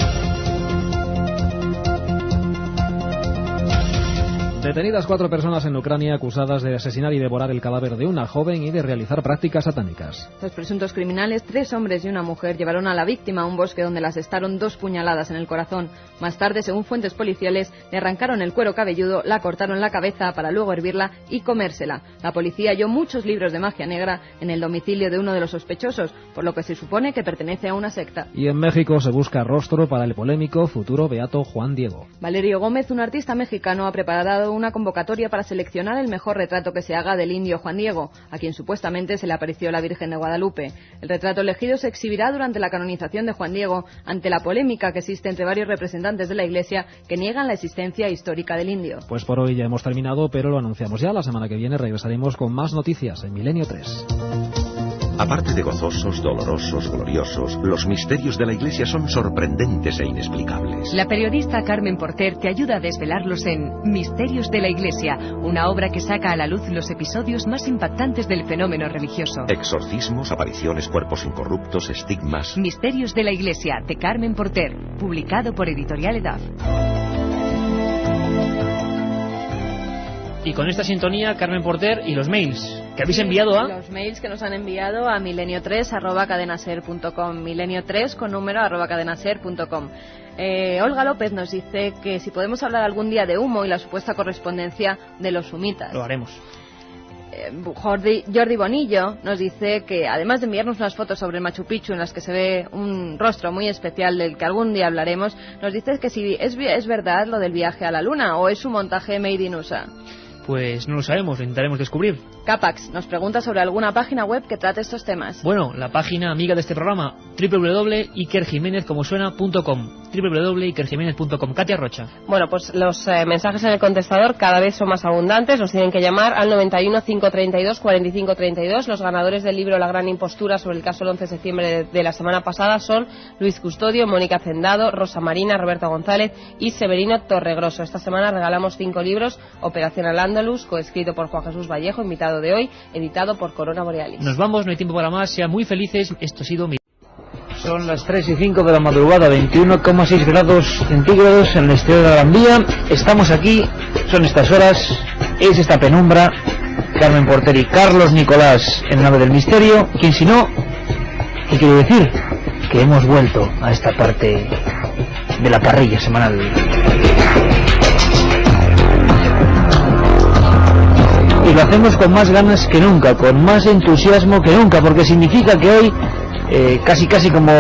Detenidas 4 personas en Ucrania acusadas de asesinar y devorar el cadáver de una joven y de realizar prácticas satánicas. Los presuntos criminales, 3 hombres y una mujer, llevaron a la víctima a un bosque donde le asestaron 2 puñaladas en el corazón. Más tarde, según fuentes policiales, le arrancaron el cuero cabelludo, la cortaron la cabeza para luego hervirla y comérsela. La policía halló muchos libros de magia negra en el domicilio de uno de los sospechosos, por lo que se supone que pertenece a una secta. Y en México se busca rostro para el polémico futuro beato Juan Diego. Valerio Gómez, un artista mexicano, ha preparado una convocatoria para seleccionar el mejor retrato que se haga del indio Juan Diego, a quien supuestamente se le apareció la Virgen de Guadalupe. El retrato elegido se exhibirá durante la canonización de Juan Diego, ante la polémica que existe entre varios representantes de la Iglesia que niegan la existencia histórica del indio. Pues por hoy ya hemos terminado, pero lo anunciamos ya. La semana que viene regresaremos con más noticias en Milenio 3. Aparte de gozosos, dolorosos, gloriosos, los misterios de la Iglesia son sorprendentes e inexplicables. La periodista Carmen Porter te ayuda a desvelarlos en Misterios de la Iglesia, una obra que saca a la luz los episodios más impactantes del fenómeno religioso. Exorcismos, apariciones, cuerpos incorruptos, estigmas. Misterios de la Iglesia, de Carmen Porter, publicado por Editorial Edaf. Y con esta sintonía, Carmen Porter y los mails que habéis enviado a... Los mails que nos han enviado a milenio3@cadenaser.com, milenio3 con número @cadenaser.com. Olga López nos dice que si podemos hablar algún día de humo y la supuesta correspondencia de los humitas. Lo haremos. Jordi Bonillo nos dice que además de enviarnos unas fotos sobre el Machu Picchu en las que se ve un rostro muy especial del que algún día hablaremos, nos dice que si es verdad lo del viaje a la Luna o es un montaje made in USA. Pues no lo sabemos, lo intentaremos descubrir. Capax nos pregunta sobre alguna página web que trate estos temas. Bueno, la página amiga de este programa, www.ikerjimenez.com, www.ikerjimenez.com. Katia Rocha. Bueno, pues los mensajes en el contestador cada vez son más abundantes. Nos tienen que llamar al 91 532 45 32. Los ganadores del libro La Gran Impostura sobre el caso del 11 de septiembre de la semana pasada son Luis Custodio, Mónica Hacendado, Rosa Marina, Roberto González y Severino Torregroso. Esta semana regalamos 5 libros: Operación Al-Ándalus, coescrito por Juan Jesús Vallejo, invitado de hoy, editado por Corona Borealis. Nos vamos, no hay tiempo para más, sean muy felices. Esto ha sido mi... Son las 3:05 de la madrugada, 21,6 grados centígrados en el exterior de la Gran Vía. Estamos aquí, son estas horas, es esta penumbra. Carmen Porter y Carlos Nicolás en Nave del Misterio. ¿Quién si no? ¿Qué quiere decir? Que hemos vuelto a esta parte de la parrilla semanal. Y lo hacemos con más ganas que nunca, con más entusiasmo que nunca, porque significa que hoy, casi como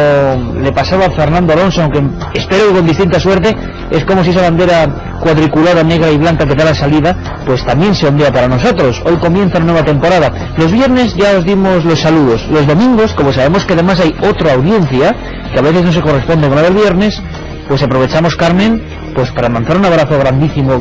le pasaba a Fernando Alonso, aunque espero que con distinta suerte, es como si esa bandera cuadriculada negra y blanca que da la salida, pues también se ondea para nosotros. Hoy comienza una nueva temporada. Los viernes ya os dimos los saludos. Los domingos, como sabemos que además hay otra audiencia, que a veces no se corresponde con la del viernes, pues aprovechamos, Carmen, pues para mandar un abrazo grandísimo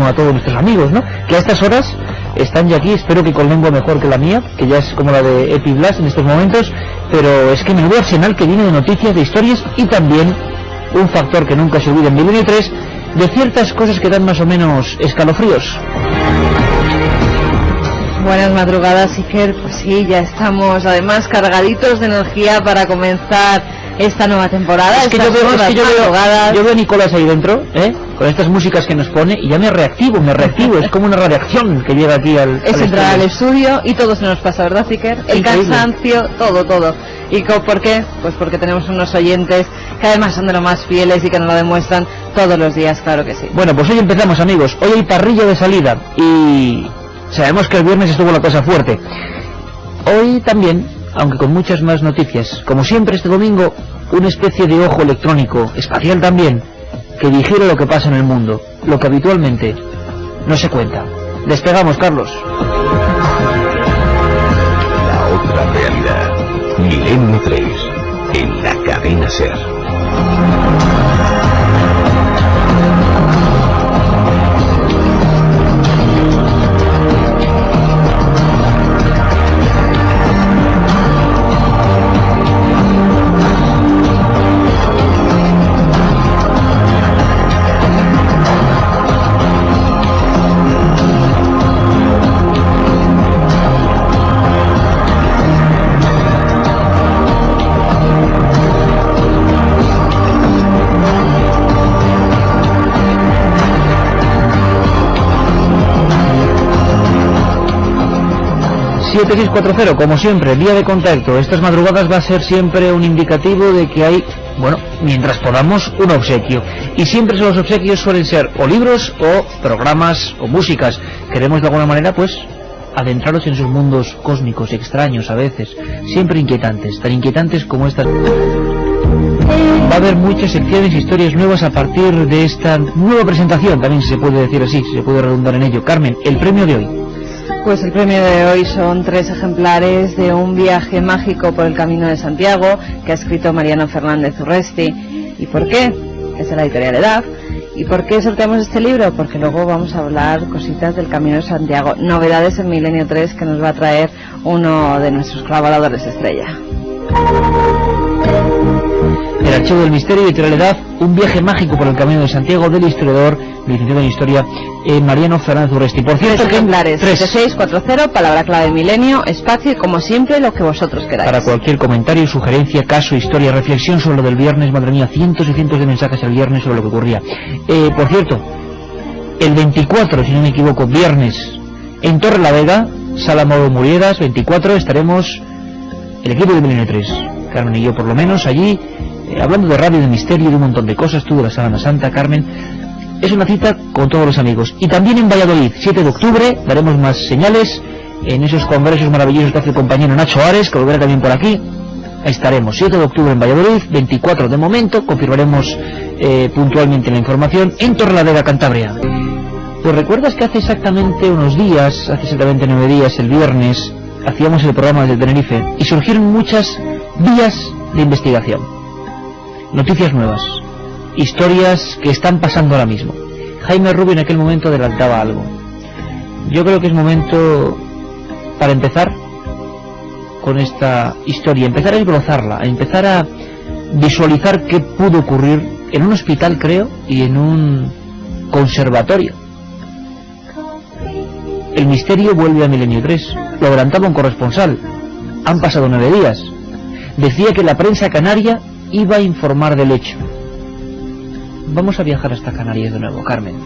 a todos nuestros amigos, ¿no? Que a estas horas están ya aquí, espero que con lengua mejor que la mía, que ya es como la de Epi Blas en estos momentos, pero es que menudo arsenal que viene de noticias, de historias, y también un factor que nunca se olvida en Milenio 3, de ciertas cosas que dan más o menos escalofríos. Buenas madrugadas, Iker. Pues sí, ya estamos además cargaditos de energía para comenzar esta nueva temporada. Es que yo veo a Nicolás ahí dentro, con estas músicas que nos pone, y ya me reactivo, es como una radiación que llega aquí al entrar al estudio y todo se nos pasa, ¿verdad, Iker? El cansancio, todo. ¿Y por qué? Pues porque tenemos unos oyentes que además son de lo más fieles y que nos lo demuestran todos los días, claro que sí. Bueno, pues hoy empezamos, amigos. Hoy hay parrilla de salida y sabemos que el viernes estuvo la cosa fuerte. Hoy también, aunque con muchas más noticias, como siempre este domingo, una especie de ojo electrónico, espacial también, que digiere lo que pasa en el mundo, lo que habitualmente no se cuenta. Despegamos, Carlos. La otra realidad. Milenio 3, en la cadena SER. ...7640, como siempre, vía de contacto. Estas madrugadas va a ser siempre un indicativo de que hay, bueno, mientras podamos, un obsequio. Y siempre los obsequios suelen ser o libros, o programas, o músicas. Queremos de alguna manera, pues, adentraros en sus mundos cósmicos, extraños a veces, siempre inquietantes, tan inquietantes como estas. Va a haber muchas secciones, historias nuevas a partir de esta nueva presentación, también se puede decir así, se puede redundar en ello. Carmen, el premio de hoy. Pues el premio de hoy son 3 ejemplares de Un viaje mágico por el Camino de Santiago, que ha escrito Mariano Fernández Urresti. ¿Y por qué? Es de la editorial Edad. ¿Y por qué sorteamos este libro? Porque luego vamos a hablar cositas del Camino de Santiago, novedades en Milenio 3 que nos va a traer uno de nuestros colaboradores estrella. El Archivo del Misterio, editorial Edad, Un viaje mágico por el Camino de Santiago, del historiador, licenciado en Historia, Mariano Fernández Urresti. Por cierto, 3 ejemplares, 7640, palabra clave Milenio, espacio y como siempre lo que vosotros queráis. Para cualquier comentario, sugerencia, caso, historia, reflexión sobre lo del viernes, madre mía, cientos y cientos de mensajes el viernes sobre lo que ocurría. Por cierto, el 24, si no me equivoco, viernes, en Torrelavega, Sala Mauro Murieras, 24, estaremos el equipo de Milenio 3, Carmen y yo por lo menos, allí, hablando de radio, de misterio, de un montón de cosas, tú de la Sábana Santa, Carmen. Es una cita con todos los amigos. Y también en Valladolid, 7 de octubre, daremos más señales en esos congresos maravillosos que hace el compañero Nacho Ares, que volverá también por aquí. Ahí estaremos, 7 de octubre en Valladolid, 24 de momento, confirmaremos puntualmente la información, en Torrelavega, Cantabria. Pues recuerdas que hace exactamente unos días, hace exactamente 9 días, el viernes, hacíamos el programa desde Tenerife y surgieron muchas vías de investigación. Noticias nuevas, historias que están pasando ahora mismo. Jaime Rubio en aquel momento adelantaba algo. Yo creo que es momento para empezar con esta historia, empezar a esbozarla, a empezar a visualizar qué pudo ocurrir en un hospital, creo, y en un conservatorio. El misterio vuelve a Milenio 3. Lo adelantaba un corresponsal. Han pasado 9 días. Decía que la prensa canaria iba a informar del hecho. Vamos a viajar hasta Canarias de nuevo, Carmen.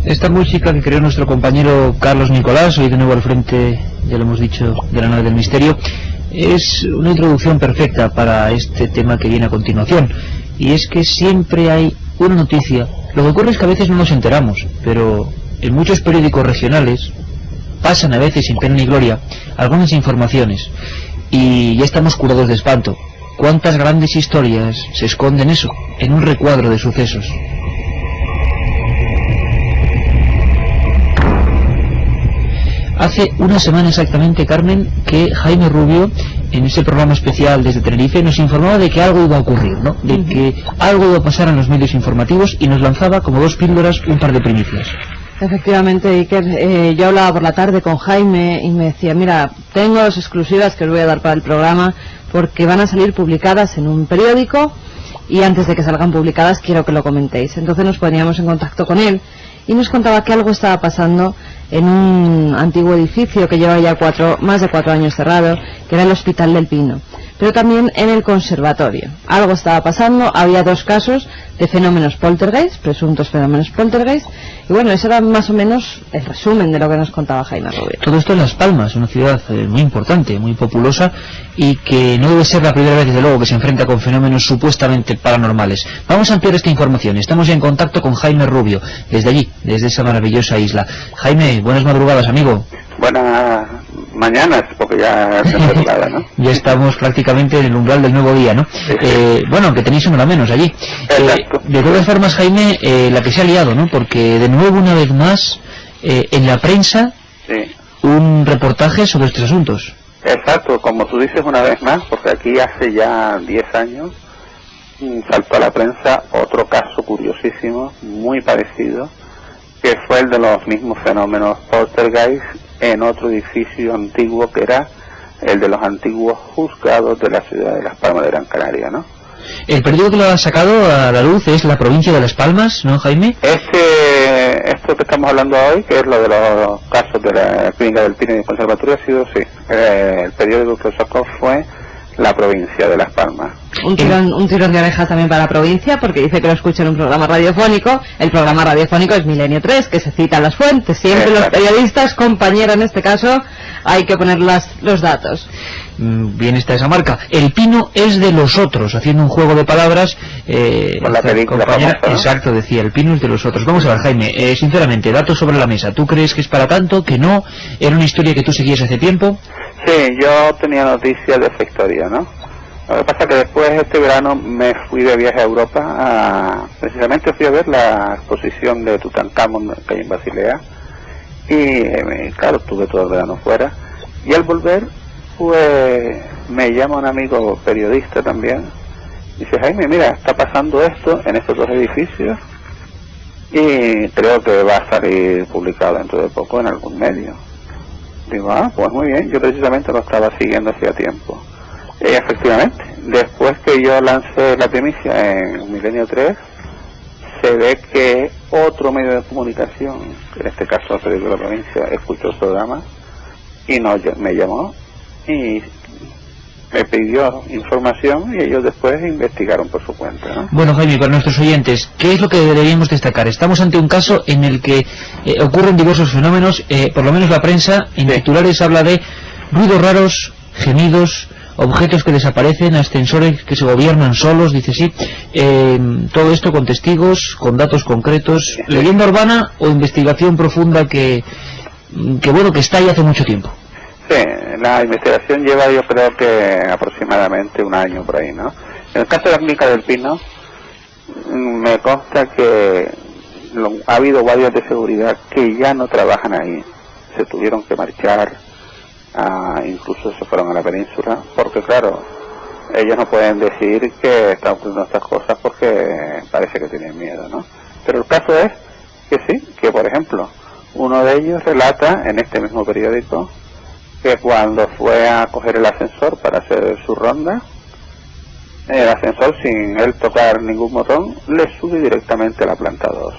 Esta música que creó nuestro compañero Carlos Nicolás, hoy de nuevo al frente, ya lo hemos dicho, de la nave del misterio, es una introducción perfecta para este tema que viene a continuación. Y es que siempre hay una noticia. Lo que ocurre es que a veces no nos enteramos, pero en muchos periódicos regionales pasan a veces sin pena ni gloria algunas informaciones y ya estamos curados de espanto. ¿Cuántas grandes historias se esconden eso, en un recuadro de sucesos? Hace una semana exactamente, Carmen, que Jaime Rubio, en ese programa especial desde Tenerife, nos informaba de que algo iba a ocurrir, ¿no? De que algo iba a pasar en los medios informativos y nos lanzaba como 2 píldoras un par de primicias. Efectivamente, Iker, yo hablaba por la tarde con Jaime y me decía, mira, tengo 2 exclusivas que os voy a dar para el programa porque van a salir publicadas en un periódico y antes de que salgan publicadas quiero que lo comentéis. Entonces nos poníamos en contacto con él y nos contaba que algo estaba pasando en un antiguo edificio que lleva ya más de 4 años cerrado, que era el Hospital del Pino, pero también en el conservatorio. Algo estaba pasando, había 2 casos de fenómenos poltergeist, presuntos fenómenos poltergeist, y bueno, ese era más o menos el resumen de lo que nos contaba Jaime Rubio. Todo esto en Las Palmas, una ciudad muy importante, muy populosa, y que no debe ser la primera vez, desde luego, que se enfrenta con fenómenos supuestamente paranormales. Vamos a ampliar esta información. Estamos ya en contacto con Jaime Rubio, desde allí, desde esa maravillosa isla. Jaime, buenas madrugadas, amigo. Buenas mañanas, porque ya es madrugada, ¿no? Ya estamos prácticamente en el umbral del nuevo día, ¿no? Sí, sí. Bueno, que tenéis una hora menos allí. De todas formas, Jaime, la que se ha liado, ¿no? Porque de nuevo, una vez más, en la prensa, sí, un reportaje sobre estos asuntos. Exacto, como tú dices una vez más, porque aquí hace ya 10 años saltó a la prensa otro caso curiosísimo, muy parecido, que fue el de los mismos fenómenos poltergeist en otro edificio antiguo que era el de los antiguos juzgados de la ciudad de Las Palmas de Gran Canaria, ¿no? El periódico que lo ha sacado a la luz es La Provincia de Las Palmas, ¿no, Jaime? Esto que estamos hablando hoy, que es lo de los casos de la Clínica del Pino y del Conservatorio, ha sido, sí, el periódico que lo sacó fue La Provincia de Las Palmas. Un tirón de orejas también para la provincia, porque dice que lo escucha en un programa radiofónico. El programa radiofónico es Milenio 3, que se cita las fuentes. Siempre los periodistas, compañero en este caso, hay que poner los datos. Bien está esa marca. El Pino es de los otros, haciendo un juego de palabras. Con la película famosa, ¿no? Exacto, decía, el Pino es de los otros. Vamos a ver, Jaime, sinceramente, datos sobre la mesa. ¿Tú crees que es para tanto, que no? ¿Era una historia que tú seguías hace tiempo? Sí, yo tenía noticias de esa historia, ¿no? Lo que pasa es que después este verano me fui de viaje a Europa, precisamente fui a ver la exposición de Tutankamón que hay en Basilea, y claro, estuve todo el verano fuera, y al volver, pues me llama un amigo periodista también, y dice, Jaime, mira, está pasando esto en estos 2 edificios, y creo que va a salir publicado dentro de poco en algún medio. Digo, pues muy bien, yo precisamente lo estaba siguiendo hacía tiempo. Y efectivamente, después que yo lancé la primicia en Milenio 3, se ve que otro medio de comunicación, en este caso el periódico de la provincia, escuchó el programa y me llamó y me pidió información y ellos después investigaron por su cuenta, ¿no? Bueno, Jaime, para nuestros oyentes, ¿qué es lo que deberíamos destacar? Estamos ante un caso en el que ocurren diversos fenómenos, por lo menos la prensa en titulares habla de ruidos raros, gemidos, objetos que desaparecen, ascensores que se gobiernan solos, dice sí. Todo esto con testigos, con datos concretos, leyenda urbana o investigación profunda que bueno, que está ahí hace mucho tiempo. Sí, la investigación lleva, yo creo que aproximadamente un año por ahí, ¿no? En el caso de la Clínica del Pino, me consta que ha habido guardias de seguridad que ya no trabajan ahí, se tuvieron que marchar, incluso se fueron a la península, porque claro, ellos no pueden decir que están ocurriendo estas cosas porque parece que tienen miedo, ¿no? Pero el caso es que sí, que por ejemplo, uno de ellos relata en este mismo periódico que cuando fue a coger el ascensor para hacer su ronda, el ascensor, sin él tocar ningún botón, le sube directamente a la planta 2.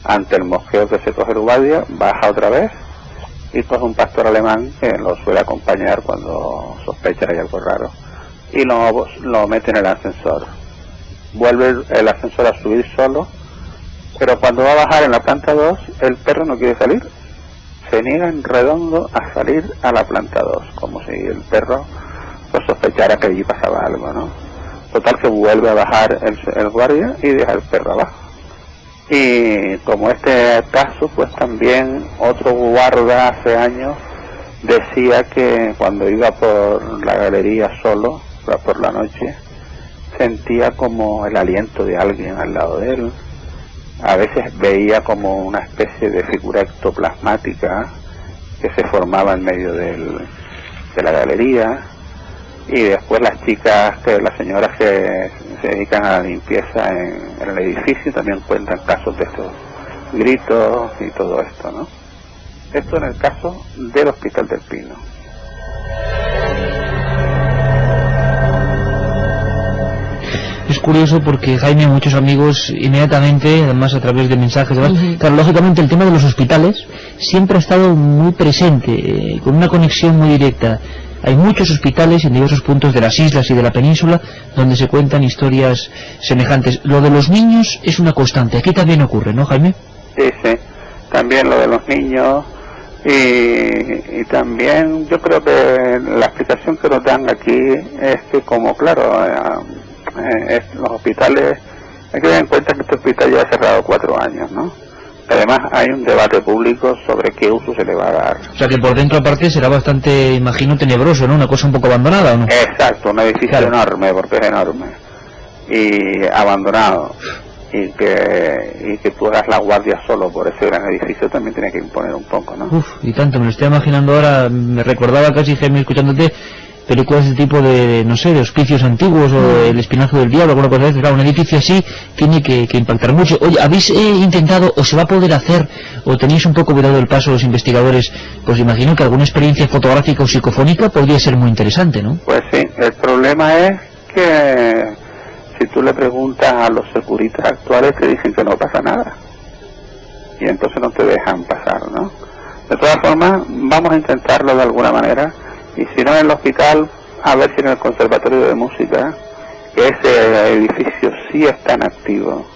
Ante el mosqueo que se coge el guardia, baja otra vez y coge un pastor alemán que lo suele acompañar cuando sospecha que hay algo raro y lo mete en el ascensor. Vuelve el ascensor a subir solo, pero cuando va a bajar en la planta 2, el perro no quiere salir. Se niega en redondo a salir a la planta 2, como si el perro pues sospechara que allí pasaba algo, ¿no? Total que vuelve a bajar el guardia y deja el perro abajo. Y como este caso, pues también otro guarda hace años decía que cuando iba por la galería solo, por la noche, sentía como el aliento de alguien al lado de él. A veces veía como una especie de figura ectoplasmática que se formaba en medio de la galería. Y después las señoras que se dedican a la limpieza en el edificio también cuentan casos de estos gritos y todo esto, ¿no? Esto en el caso del Hospital del Pino. Es curioso porque, Jaime, muchos amigos inmediatamente, además a través de mensajes, claro, lógicamente el tema de los hospitales siempre ha estado muy presente, con una conexión muy directa. Hay muchos hospitales en diversos puntos de las islas y de la península donde se cuentan historias semejantes. Lo de los niños es una constante. Aquí también ocurre, ¿no, Jaime? Sí, también lo de los niños y también yo creo que la explicación que nos dan aquí es que como, claro, los hospitales, hay que tener en cuenta que este hospital ya ha cerrado 4 años, ¿no? Además hay un debate público sobre qué uso se le va a dar. O sea que por dentro aparte será bastante, imagino, tenebroso, ¿no? Una cosa un poco abandonada, ¿o no? Exacto, un edificio enorme, porque es enorme. Y abandonado. Y que tú hagas la guardia solo por ese gran edificio también tiene que imponer un poco, ¿no? Uf, y tanto, me lo estoy imaginando ahora, me recordaba casi, Jaime, escuchándote, películas de tipo de, no sé, de hospicios antiguos o El Espinazo del Diablo, alguna cosa de eso. Claro, un edificio así tiene que impactar mucho. Oye, ¿habéis intentado o se va a poder hacer o tenéis un poco dado el paso los investigadores? Pues imagino que alguna experiencia fotográfica o psicofónica podría ser muy interesante, ¿no? Pues sí, el problema es que si tú le preguntas a los securitas actuales te dicen que no pasa nada y entonces no te dejan pasar, ¿no? De todas formas, vamos a intentarlo de alguna manera. Y si no en el hospital, a ver si en el Conservatorio de Música, que ese edificio sí es tan activo,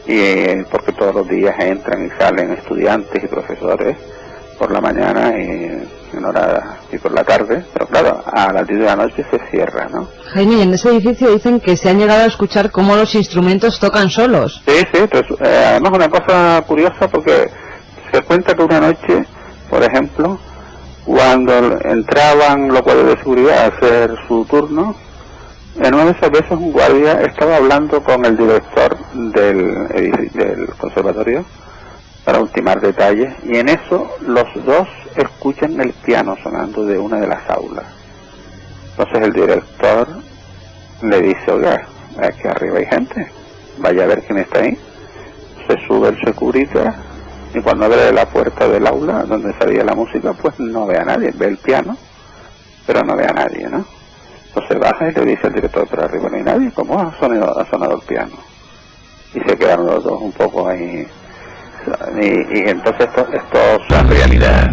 y porque todos los días entran y salen estudiantes y profesores por la mañana y por la tarde, pero claro, a las 10 de la noche se cierra, ¿no? Jaime, y en ese edificio dicen que se han llegado a escuchar cómo los instrumentos tocan solos. Sí, pues, además una cosa curiosa porque se cuenta que una noche, por ejemplo, cuando entraban los guardias de seguridad a hacer su turno, en una de esas veces un guardia estaba hablando con el director del conservatorio para ultimar detalles, y en eso los dos escuchan el piano sonando de una de las aulas. Entonces el director le dice: oiga, aquí arriba hay gente, vaya a ver quién está ahí. Se sube el securita y cuando abre la puerta del aula donde salía la música, pues no ve a nadie, ve el piano, pero no ve a nadie, ¿no? Entonces baja y le dice al director: pero arriba no hay nadie, ¿cómo ha sonado el piano? Y se quedaron los dos un poco ahí. Y entonces esto es la realidad.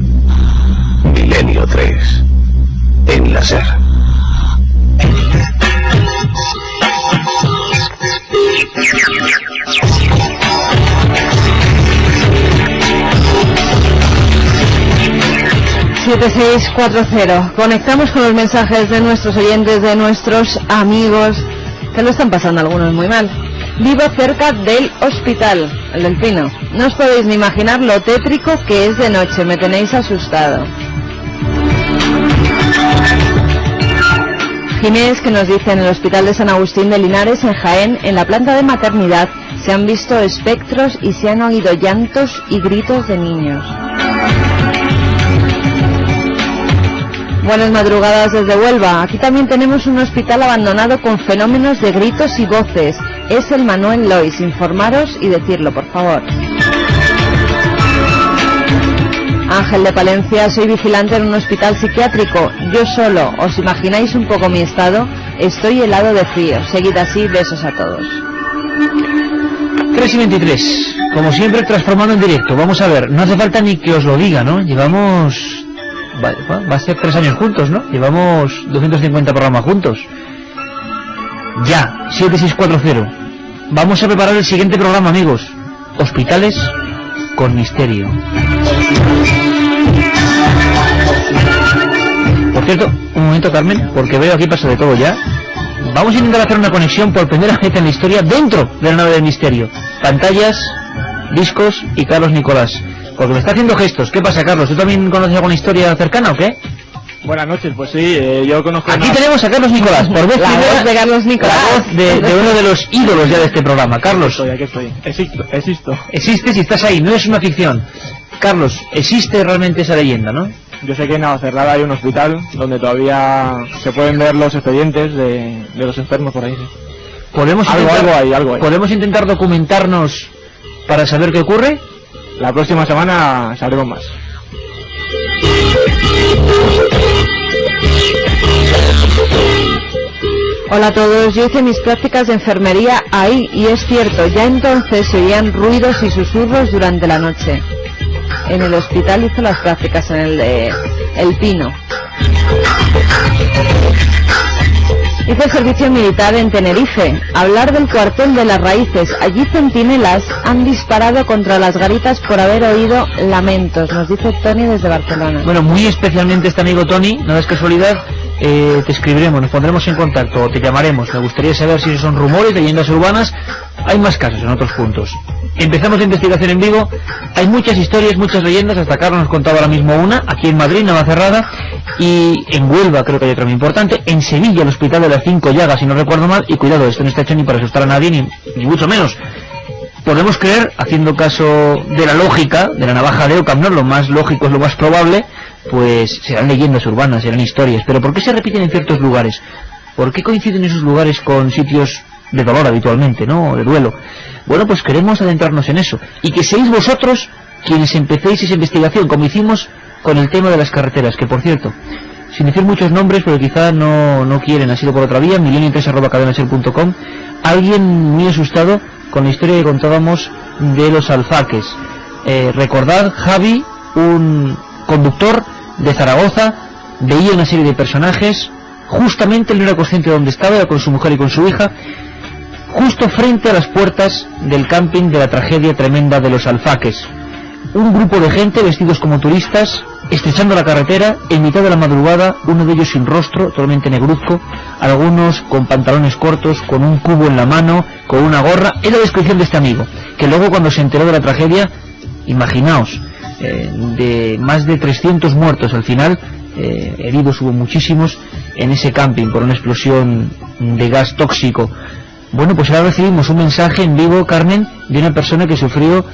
Milenio 3 en la SER. 7640. Conectamos con los mensajes de nuestros oyentes, de nuestros amigos, que lo están pasando algunos muy mal. Vivo cerca del hospital, el del Pino. No os podéis ni imaginar lo tétrico que es de noche, me tenéis asustado. Ginés, que nos dice: en el hospital de San Agustín de Linares, en Jaén, en la planta de maternidad, se han visto espectros y se han oído llantos y gritos de niños. Buenas madrugadas desde Huelva. Aquí también tenemos un hospital abandonado con fenómenos de gritos y voces. Es el Manuel Lois. Informaros y decirlo, por favor. Ángel de Palencia: soy vigilante en un hospital psiquiátrico. Yo solo. ¿Os imagináis un poco mi estado? Estoy helado de frío. Seguid así. Besos a todos. 3:23. Como siempre, transformando en directo. Vamos a ver, no hace falta ni que os lo diga, ¿no? Llevamos... va a ser 3 años juntos, ¿no? Llevamos 250 programas juntos. Ya, 7640. Vamos a preparar el siguiente programa, amigos. Hospitales con misterio. Por cierto, un momento, Carmen, porque veo aquí pasa de todo ya. Vamos a intentar hacer una conexión por primera vez en la historia dentro de la nave del misterio. Pantallas, discos y Carlos Nicolás. Porque me está haciendo gestos. ¿Qué pasa, Carlos? ¿Tú también conoces alguna historia cercana o qué? Buenas noches, pues sí, yo conozco... Aquí tenemos a Carlos Nicolás, por vez la voz de Carlos Nicolás. La voz de uno de los ídolos ya de este programa. Carlos. Aquí estoy. Existo. Existes y estás ahí, no es una ficción. Carlos, existe realmente esa leyenda, ¿no? Yo sé que en Navacerrada hay un hospital donde todavía se pueden ver los expedientes de los enfermos por ahí. ¿Sí? Algo hay. ¿Podemos intentar documentarnos para saber qué ocurre? La próxima semana sabremos más. Hola a todos, yo hice mis prácticas de enfermería ahí y es cierto, ya entonces se oían ruidos y susurros durante la noche. En el hospital hice las prácticas, en el de El Pino. Hice el servicio militar en Tenerife. Hablar del cuartel de las Raíces. Allí centinelas han disparado contra las garitas por haber oído lamentos, nos dice Tony desde Barcelona. Bueno, muy especialmente este amigo Tony, no es casualidad, te escribiremos, nos pondremos en contacto o te llamaremos. Me gustaría saber si son rumores, leyendas urbanas. Hay más casos en otros puntos. Empezamos la investigación en Vigo. Hay muchas historias, muchas leyendas. Hasta Carlos nos contaba ahora mismo una. Aquí en Madrid, Navacerrada. Y en Huelva creo que hay otra muy importante. En Sevilla, el Hospital de las 5 Llagas, si no recuerdo mal. Y cuidado, esto no está hecho ni para asustar a nadie, ni mucho menos. Podemos creer, haciendo caso de la lógica, de la navaja de Occam, ¿no? Lo más lógico es lo más probable, pues serán leyendas urbanas, serán historias. Pero ¿por qué se repiten en ciertos lugares? ¿Por qué coinciden esos lugares con sitios de dolor habitualmente, ¿no? De duelo. Bueno, pues queremos adentrarnos en eso. Y que seáis vosotros quienes empecéis esa investigación, como hicimos con el tema de las carreteras, que por cierto, sin decir muchos nombres, pero quizá no quieren, ha sido por otra vía, milenio3@cadenaser.com, alguien muy asustado con la historia que contábamos de los alfaques. Recordad, Javi, un conductor de Zaragoza, veía una serie de personajes, justamente él no era consciente de dónde estaba, era con su mujer y con su hija, justo frente a las puertas del camping de la tragedia tremenda de los alfaques. Un grupo de gente vestidos como turistas, estrechando la carretera, en mitad de la madrugada, uno de ellos sin rostro, totalmente negruzco, algunos con pantalones cortos, con un cubo en la mano, con una gorra. Es la descripción de este amigo, que luego cuando se enteró de la tragedia, imaginaos, de más de 300 muertos al final, heridos hubo muchísimos en ese camping por una explosión de gas tóxico. Bueno, pues ahora recibimos un mensaje en vivo, Carmen, de una persona que sufrió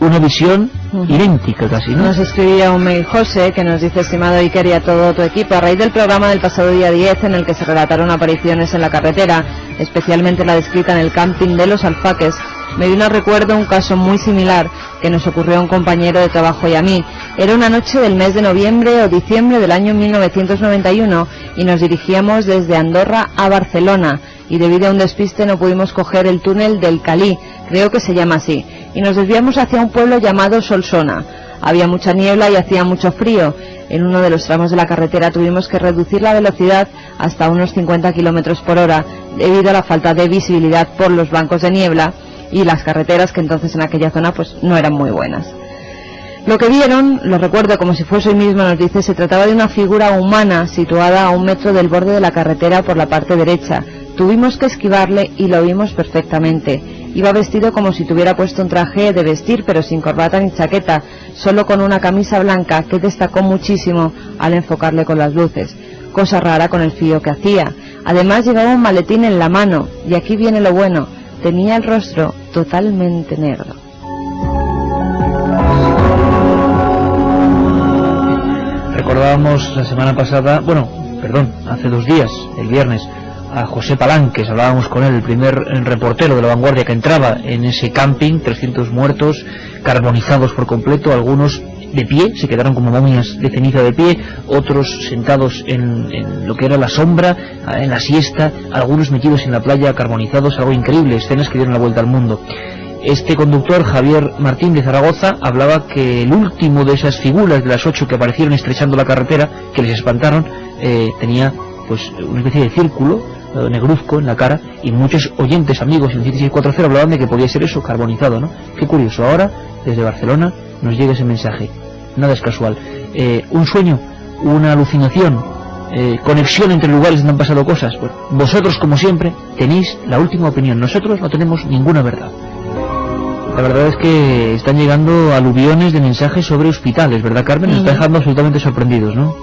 una visión idéntica casi, ¿no? Nos escribía un mail José que nos dice: estimado Iker y a todo tu equipo, a raíz del programa del pasado día 10 en el que se relataron apariciones en la carretera, especialmente la descrita en el camping de los alfaques, me vino a recuerdo un caso muy similar que nos ocurrió a un compañero de trabajo y a mí. Era una noche del mes de noviembre o diciembre del año 1991 y nos dirigíamos desde Andorra a Barcelona y debido a un despiste no pudimos coger el túnel del Calí, creo que se llama así, y nos desviamos hacia un pueblo llamado Solsona. Había mucha niebla y hacía mucho frío. En uno de los tramos de la carretera tuvimos que reducir la velocidad hasta unos 50 kilómetros por hora debido a la falta de visibilidad por los bancos de niebla y las carreteras que entonces en aquella zona pues no eran muy buenas. Lo que vieron, lo recuerdo como si fuese hoy mismo, nos dice, se trataba de una figura humana situada a 1 metro del borde de la carretera por la parte derecha. Tuvimos que esquivarle y lo vimos perfectamente. Iba vestido como si tuviera puesto un traje de vestir, pero sin corbata ni chaqueta, solo con una camisa blanca que destacó muchísimo al enfocarle con las luces. Cosa rara con el frío que hacía. Además llevaba un maletín en la mano, y aquí viene lo bueno, tenía el rostro totalmente negro. Recordábamos la semana pasada, hace 2 días, el viernes, a José Palanques, hablábamos con él, el primer reportero de La Vanguardia que entraba en ese camping, 300 muertos, carbonizados por completo, algunos de pie, se quedaron como momias de ceniza de pie, otros sentados en lo que era la sombra, en la siesta, algunos metidos en la playa, carbonizados, algo increíble, escenas que dieron la vuelta al mundo. Este conductor, Javier Martín de Zaragoza, hablaba que el último de esas figuras de las 8 que aparecieron estrechando la carretera, que les espantaron, tenía pues una especie de círculo negruzco en la cara, y muchos oyentes, amigos en 1640 hablaban de que podía ser eso, carbonizado, ¿no? Qué curioso, ahora desde Barcelona nos llega ese mensaje, nada es casual. Un sueño, una alucinación, conexión entre lugares donde han pasado cosas. Bueno, vosotros, como siempre, tenéis la última opinión, nosotros no tenemos ninguna verdad. La verdad es que están llegando aluviones de mensajes sobre hospitales, ¿verdad, Carmen? Nos está dejando absolutamente sorprendidos, ¿no?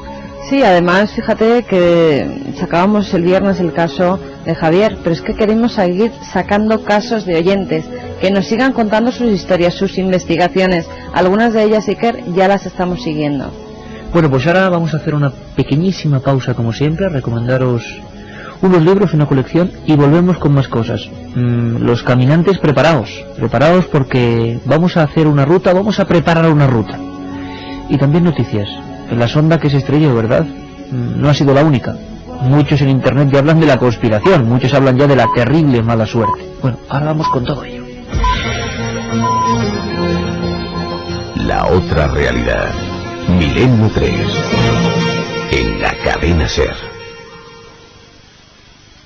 Sí, además, fíjate que sacábamos el viernes el caso de Javier, pero es que queremos seguir sacando casos de oyentes, que nos sigan contando sus historias, sus investigaciones. Algunas de ellas, Iker, ya las estamos siguiendo. Bueno, pues ahora vamos a hacer una pequeñísima pausa, como siempre, a recomendaros unos libros, una colección, y volvemos con más cosas. Los caminantes, preparaos porque vamos a hacer una ruta, vamos a preparar una ruta. Y también noticias. La sonda que se estrelló, ¿verdad? No ha sido la única. Muchos en internet ya hablan de la conspiración, muchos hablan ya de la terrible mala suerte. Bueno, ahora vamos con todo ello. La otra realidad. Milenio 3. En la cadena SER.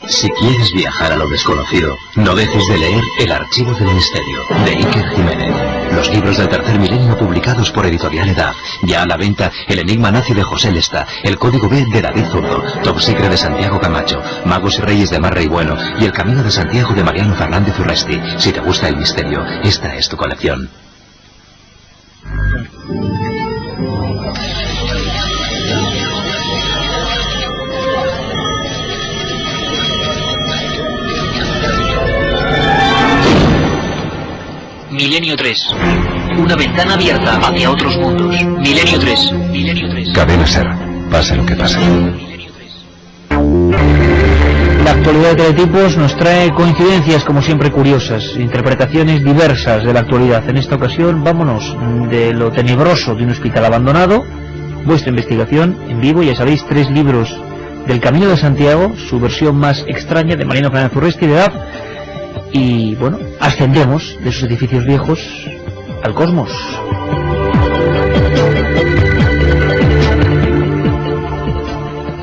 Si quieres viajar a lo desconocido, no dejes de leer El Archivo del Misterio, de Iker Jiménez. Los libros del tercer milenio publicados por Editorial Edad. Ya a la venta El Enigma Nazi de José Lesta, El Código B de David Zurdo, Top Secret de Santiago Camacho, Magos y Reyes de Marrey Bueno y El Camino de Santiago de Mariano Fernández Urresti. Si te gusta el misterio, esta es tu colección. Milenio 3. Una ventana abierta hacia otros mundos. Milenio 3. Milenio 3. Cadena SER. Pase lo que pase. La actualidad de Teletipos nos trae coincidencias, como siempre, curiosas, interpretaciones diversas de la actualidad. En esta ocasión, vámonos de lo tenebroso de un hospital abandonado, vuestra investigación en vivo, ya sabéis, 3 libros del Camino de Santiago, su versión más extraña, de Mariano Fernández Urresti, de edad. Y bueno, ascendemos de esos edificios viejos al cosmos.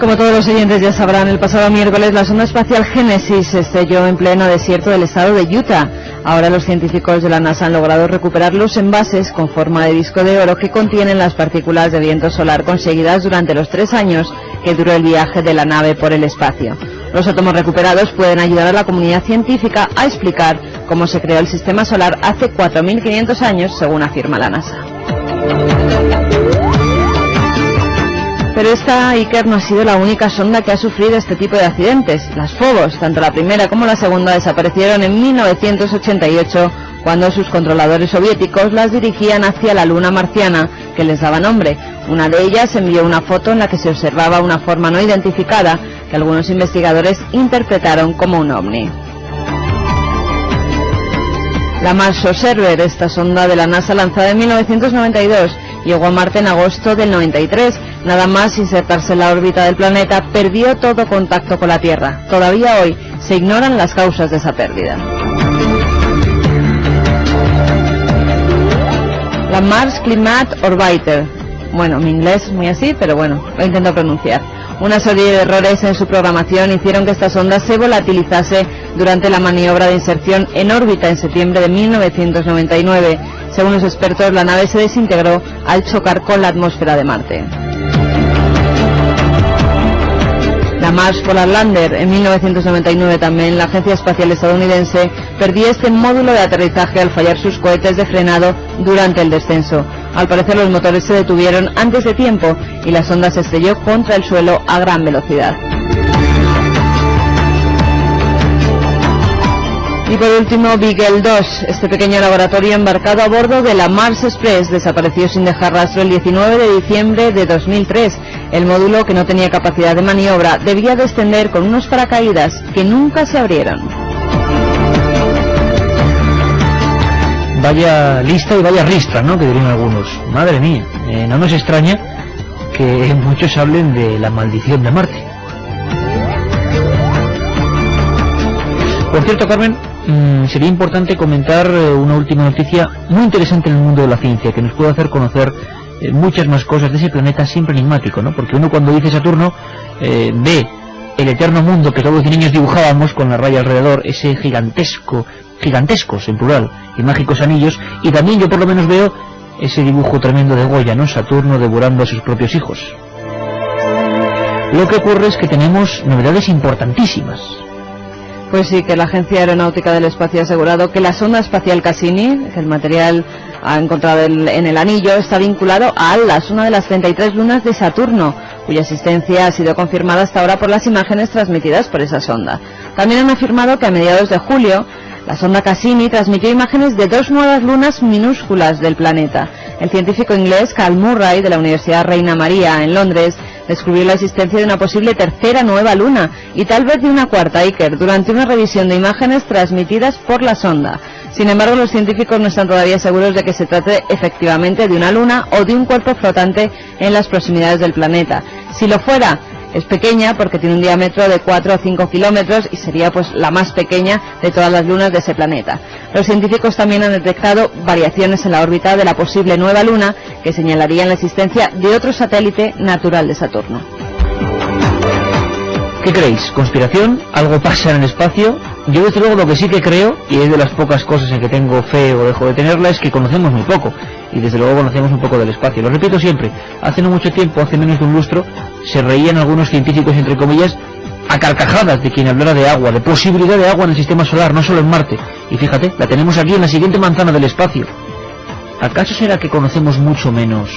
Como todos los oyentes ya sabrán, el pasado miércoles la sonda espacial Génesis se estrelló en pleno desierto del estado de Utah. Ahora los científicos de la NASA han logrado recuperar los envases con forma de disco de oro que contienen las partículas de viento solar conseguidas durante los 3 años que duró el viaje de la nave por el espacio. Los átomos recuperados pueden ayudar a la comunidad científica a explicar cómo se creó el sistema solar hace 4.500 años, según afirma la NASA. Pero esta, Iker, no ha sido la única sonda que ha sufrido este tipo de accidentes. Las Phobos, tanto la primera como la segunda, desaparecieron en 1988, cuando sus controladores soviéticos las dirigían hacia la luna marciana, que les daba nombre. Una de ellas envió una foto en la que se observaba una forma no identificada, que algunos investigadores interpretaron como un ovni. La Mars Observer, esta sonda de la NASA lanzada en 1992, llegó a Marte en agosto del 93. Nada más insertarse en la órbita del planeta, perdió todo contacto con la Tierra. Todavía hoy se ignoran las causas de esa pérdida. La Mars Climate Orbiter. Bueno, mi inglés es muy así, pero bueno, lo intento pronunciar. Una serie de errores en su programación hicieron que esta sonda se volatilizase durante la maniobra de inserción en órbita en septiembre de 1999. Según los expertos, la nave se desintegró al chocar con la atmósfera de Marte. La Mars Polar Lander, en 1999 también, la Agencia Espacial Estadounidense perdía este módulo de aterrizaje al fallar sus cohetes de frenado durante el descenso. Al parecer los motores se detuvieron antes de tiempo y la sonda se estrelló contra el suelo a gran velocidad. Y por último, Beagle 2, este pequeño laboratorio embarcado a bordo de la Mars Express, desapareció sin dejar rastro el 19 de diciembre de 2003. El módulo, que no tenía capacidad de maniobra, debía descender con unos paracaídas que nunca se abrieron. Vaya lista y vaya ristra, ¿no?, que dirían algunos. Madre mía, no nos extraña que muchos hablen de la maldición de Marte. Por cierto, Carmen, sería importante comentar una última noticia muy interesante en el mundo de la ciencia, que nos puede hacer conocer muchas más cosas de ese planeta siempre enigmático, ¿no? Porque uno, cuando dice Saturno, ve el eterno mundo que todos los niños dibujábamos con la raya alrededor, ese gigantescos en plural y mágicos anillos, y también yo por lo menos veo ese dibujo tremendo de Goya, ¿no? Saturno devorando a sus propios hijos. Lo que ocurre es que tenemos novedades importantísimas. Pues sí, que la Agencia Aeronáutica del Espacio ha asegurado que la sonda espacial Cassini, que el material ha encontrado en el anillo, está vinculado a Atlas, una de las 33 lunas de Saturno, cuya existencia ha sido confirmada hasta ahora por las imágenes transmitidas por esa sonda. También han afirmado que a mediados de julio, la sonda Cassini transmitió imágenes de 2 nuevas lunas minúsculas del planeta. El científico inglés Cal Murray, de la Universidad Reina María, en Londres, descubrió la existencia de una posible tercera nueva luna y tal vez de una cuarta, Iker, durante una revisión de imágenes transmitidas por la sonda. Sin embargo, los científicos no están todavía seguros de que se trate efectivamente de una luna o de un cuerpo flotante en las proximidades del planeta. Si lo fuera, es pequeña porque tiene un diámetro de 4 o 5 kilómetros y sería pues la más pequeña de todas las lunas de ese planeta. Los científicos también han detectado variaciones en la órbita de la posible nueva luna que señalarían la existencia de otro satélite natural de Saturno. ¿Qué creéis? ¿Conspiración? ¿Algo pasa en el espacio? Yo desde luego lo que sí que creo, y es de las pocas cosas en que tengo fe o dejo de tenerla, es que conocemos muy poco, y desde luego conocemos un poco del espacio. Lo repito siempre, hace no mucho tiempo, hace menos de un lustro, se reían algunos científicos, entre comillas, a carcajadas de quien hablara de agua, de posibilidad de agua en el sistema solar, no solo en Marte. Y fíjate, la tenemos aquí en la siguiente manzana del espacio. ¿Acaso será que conocemos mucho menos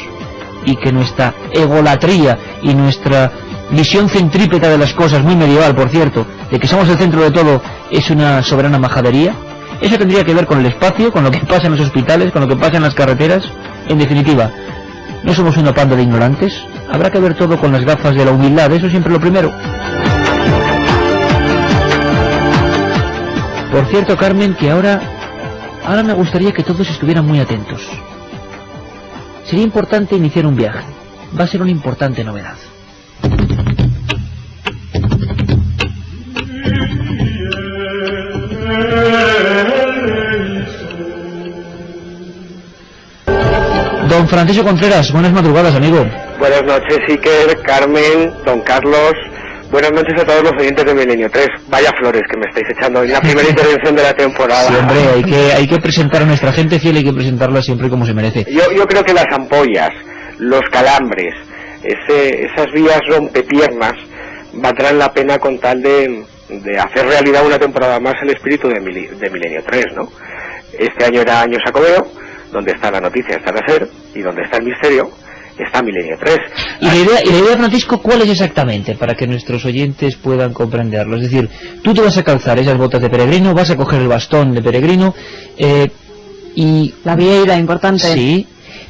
y que nuestra egolatría y nuestra visión centrípeta de las cosas, muy medieval por cierto, de que somos el centro de todo, es una soberana majadería? Eso tendría que ver con el espacio, con lo que pasa en los hospitales, con lo que pasa en las carreteras. En definitiva, ¿no somos una panda de ignorantes? Habrá que ver todo con las gafas de la humildad, eso siempre lo primero. Por cierto, Carmen, que ahora me gustaría que todos estuvieran muy atentos. Sería importante iniciar un viaje. Va a ser una importante novedad. Don Francisco Contreras, buenas madrugadas, amigo. Buenas noches, Iker, Carmen, don Carlos. Buenas noches a todos los oyentes de Milenio 3. Vaya flores que me estáis echando en la primera intervención de la temporada. Sí, hombre, hay que presentar a nuestra gente fiel, hay que presentarla siempre como se merece. Yo creo que las ampollas, los calambres, esas vías rompepiernas valdrán la pena con tal de hacer realidad una temporada más el espíritu de Milenio 3, ¿no? Este año era año Sacobeo, donde está la noticia está la SER, y donde está el misterio está Milenio 3. Y la idea, Francisco, ¿cuál es exactamente? Para que nuestros oyentes puedan comprenderlo. Es decir, tú te vas a calzar esas botas de peregrino, vas a coger el bastón de peregrino, y... La vieira, importante. Sí,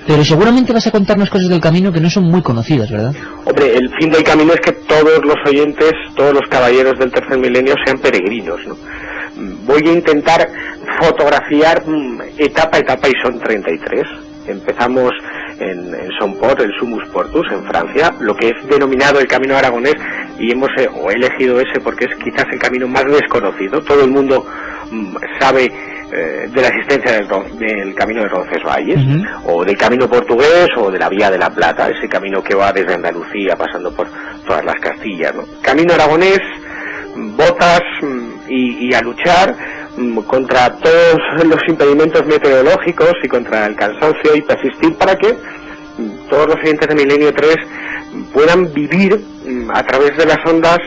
pero seguramente vas a contarnos cosas del camino que no son muy conocidas, ¿verdad? Hombre, el fin del camino es que todos los oyentes, todos los caballeros del tercer milenio sean peregrinos, ¿no? Voy a intentar fotografiar etapa a etapa, y son 33. Empezamos en Somport, el Sumus Portus, en Francia, lo que es denominado el Camino Aragonés, y he elegido ese porque es quizás el camino más desconocido. Todo el mundo sabe de la existencia del Camino de Roncesvalles, o del Camino Portugués, o de la Vía de la Plata, ese camino que va desde Andalucía pasando por todas las Castillas, ¿no? Camino Aragonés, botas y a luchar, contra todos los impedimentos meteorológicos y contra el cansancio y persistir para que todos los oyentes de Milenio 3 puedan vivir a través de las ondas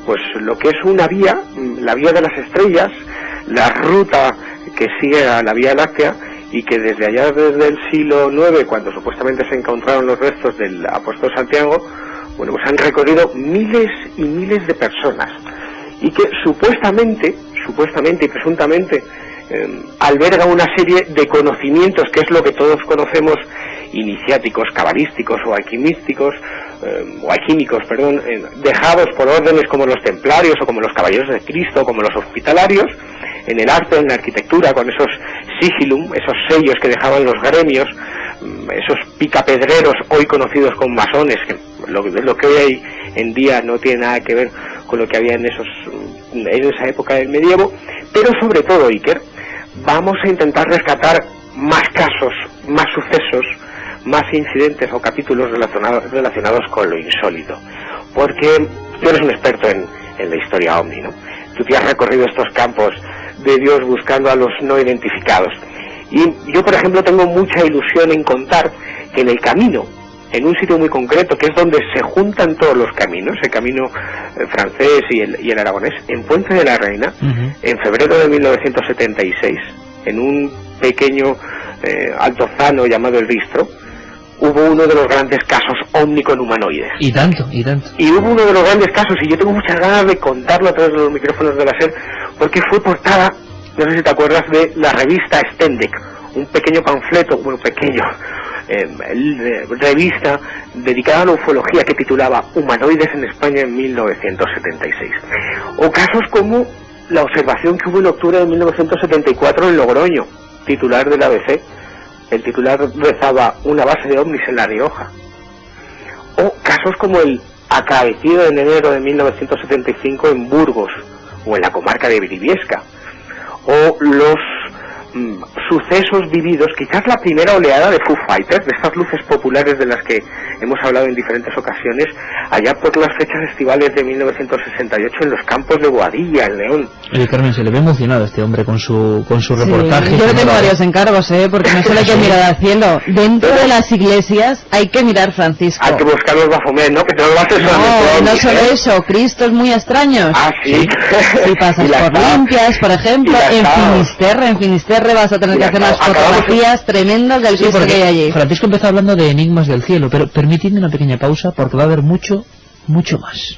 pues lo que es una vía, la vía de las estrellas, la ruta que sigue a la Vía Láctea, y que desde allá, desde el siglo IX, cuando supuestamente se encontraron los restos del apóstol Santiago, bueno, pues han recorrido miles y miles de personas, y que supuestamente y presuntamente alberga una serie de conocimientos, que es lo que todos conocemos, iniciáticos, cabalísticos o alquimísticos, dejados por órdenes como los templarios o como los caballeros de Cristo, como los hospitalarios, en el arte, en la arquitectura, con esos sigilum, esos sellos que dejaban los gremios, esos picapedreros hoy conocidos como masones, que lo que hoy hay en día no tiene nada que ver con lo que había en esa época del medievo. Pero sobre todo, Iker, vamos a intentar rescatar más casos, más sucesos, más incidentes o capítulos relacionados con lo insólito, porque tú eres un experto en la historia OVNI, ¿no? Tú te has recorrido estos campos de Dios buscando a los no identificados, y yo, por ejemplo, tengo mucha ilusión en contar que en el camino, en un sitio muy concreto, que es donde se juntan todos los caminos, el camino francés y el aragonés, en Puente de la Reina, en febrero de 1976, en un pequeño altozano llamado El Ristro, hubo uno de los grandes casos OVNI con humanoides. Y tanto. Y hubo uno de los grandes casos, y yo tengo muchas ganas de contarlo a través de los micrófonos de la SER, porque fue portada, no sé si te acuerdas, de la revista Stendek, un pequeño panfleto, revista dedicada a la ufología, que titulaba Humanoides en España en 1976. O casos como la observación que hubo en octubre de 1974 en Logroño, titular del ABC. El titular rezaba: una base de ovnis en La Rioja. O casos como el acaecido en enero de 1975 en Burgos, o en la comarca de Briviesca. O los sucesos vividos, quizás la primera oleada de Foo Fighters, de estas luces populares de las que hemos hablado en diferentes ocasiones, allá por las fechas estivales de 1968 en los campos de Boadilla, en León. Oye, Carmen, se le ve emocionado a este hombre con su reportaje. Yo le tengo varios encargos, porque no solo hay que mirar al cielo. Dentro de las iglesias hay que mirar, Francisco. Hay que buscar los Baphomet, ¿no? Que te lo haces no solo eso, Cristos muy extraños. Ah, sí. Si pasas por Limpias, por ejemplo, en Finisterre vas a tener que hacer unas fotografías tremendas del Cristo que hay allí. Francisco empezó hablando de enigmas del cielo, pero permitidme una pequeña pausa, porque va a haber mucho más.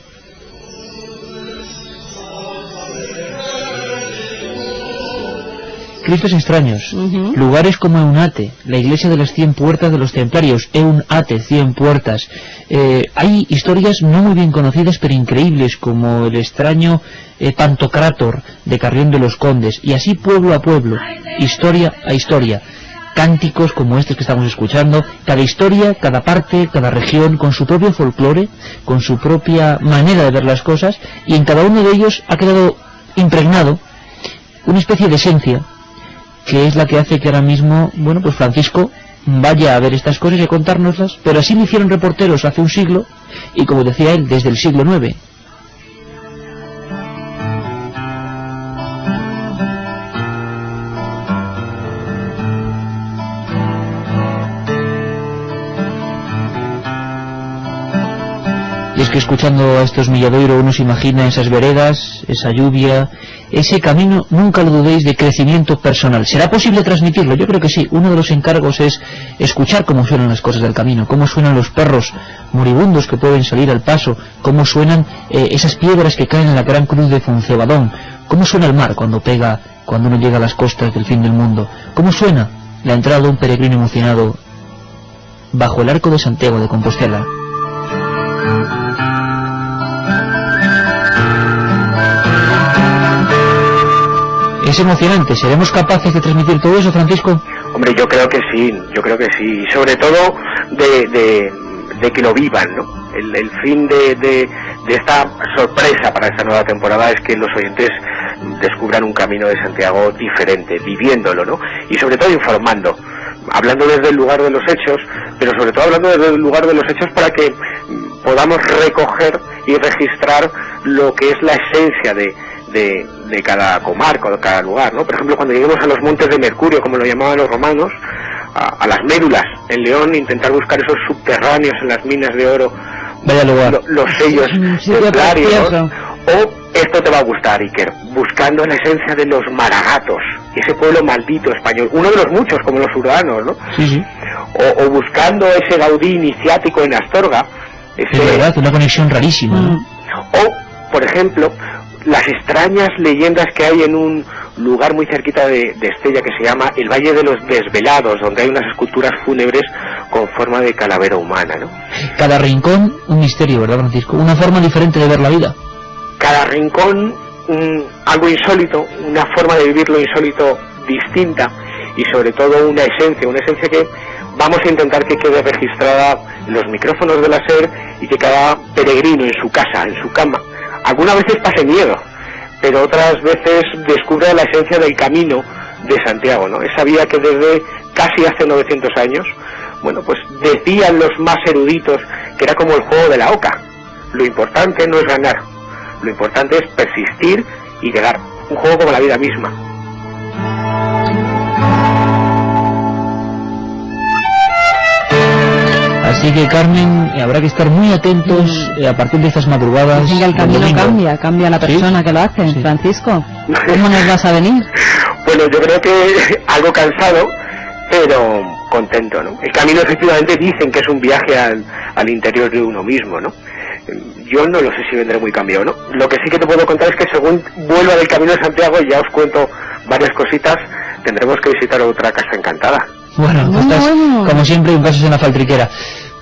Cristos extraños, lugares como Eunate, la iglesia de las 100 puertas de los templarios, Eunate, 100 puertas. Hay historias no muy bien conocidas pero increíbles, como el extraño Pantocrátor de Carrión de los Condes, y así pueblo a pueblo, historia a historia. Cánticos como estos que estamos escuchando, cada historia, cada parte, cada región, con su propio folclore, con su propia manera de ver las cosas, y en cada uno de ellos ha quedado impregnado una especie de esencia, que es la que hace que ahora mismo, pues Francisco vaya a ver estas cosas y a contárnoslas, pero así lo hicieron reporteros hace un siglo, y como decía él, desde el siglo IX. Y es que escuchando a estos Milladoiro uno se imagina esas veredas, esa lluvia, ese camino, nunca lo dudéis, de crecimiento personal. ¿Será posible transmitirlo? Yo creo que sí. Uno de los encargos es escuchar cómo suenan las cosas del camino, cómo suenan los perros moribundos que pueden salir al paso, cómo suenan esas piedras que caen en la gran cruz de Foncebadón, cómo suena el mar cuando uno llega a las costas del fin del mundo, cómo suena la entrada de un peregrino emocionado bajo el arco de Santiago de Compostela. Es emocionante. ¿Seremos capaces de transmitir todo eso, Francisco? Hombre, yo creo que sí, y sobre todo de que lo vivan, ¿no? El fin de esta sorpresa para esta nueva temporada es que los oyentes descubran un camino de Santiago diferente, viviéndolo, ¿no? Y sobre todo informando, hablando desde el lugar de los hechos, pero sobre todo hablando desde el lugar de los hechos para que podamos recoger y registrar lo que es la esencia de de cada comarca o de cada lugar, ¿no? Por ejemplo, cuando lleguemos a los montes de Mercurio, como lo llamaban los romanos, a las médulas en León, intentar buscar esos subterráneos en las minas de oro, vaya lugar, los sellos templarios, o esto te va a gustar, Iker, buscando la esencia de los maragatos, ese pueblo maldito español, uno de los muchos como los urbanos, ¿no? Sí, sí. O buscando ese Gaudí iniciático en Astorga, es verdad, una conexión rarísima, ¿no? O, por ejemplo, las extrañas leyendas que hay en un lugar muy cerquita de Estella que se llama el Valle de los Desvelados, donde hay unas esculturas fúnebres con forma de calavera humana, ¿no? Cada rincón un misterio, ¿verdad, Francisco? Una forma diferente de ver la vida. Cada rincón algo insólito, una forma de vivir lo insólito distinta, y sobre todo una esencia que vamos a intentar que quede registrada en los micrófonos de la SER, y que cada peregrino en su casa, en su cama, algunas veces pase miedo, pero otras veces descubra la esencia del Camino de Santiago, ¿no? Esa vía que desde casi hace 900 años, bueno, pues decían los más eruditos que era como el juego de la oca. Lo importante no es ganar, lo importante es persistir y llegar. Un juego como la vida misma. Así que, Carmen, habrá que estar muy atentos a partir de estas madrugadas. Sí, el camino cambia la persona que lo hace, sí. Francisco, ¿cómo nos vas a venir? Bueno, yo creo que algo cansado, pero contento, ¿no? El camino, efectivamente, dicen que es un viaje al interior de uno mismo, ¿no? Yo no lo sé si vendré muy cambiado, ¿no? Lo que sí que te puedo contar es que según vuelva del Camino de Santiago, y ya os cuento varias cositas, tendremos que visitar otra casa encantada. Bueno, como siempre, un caso en la faltriquera.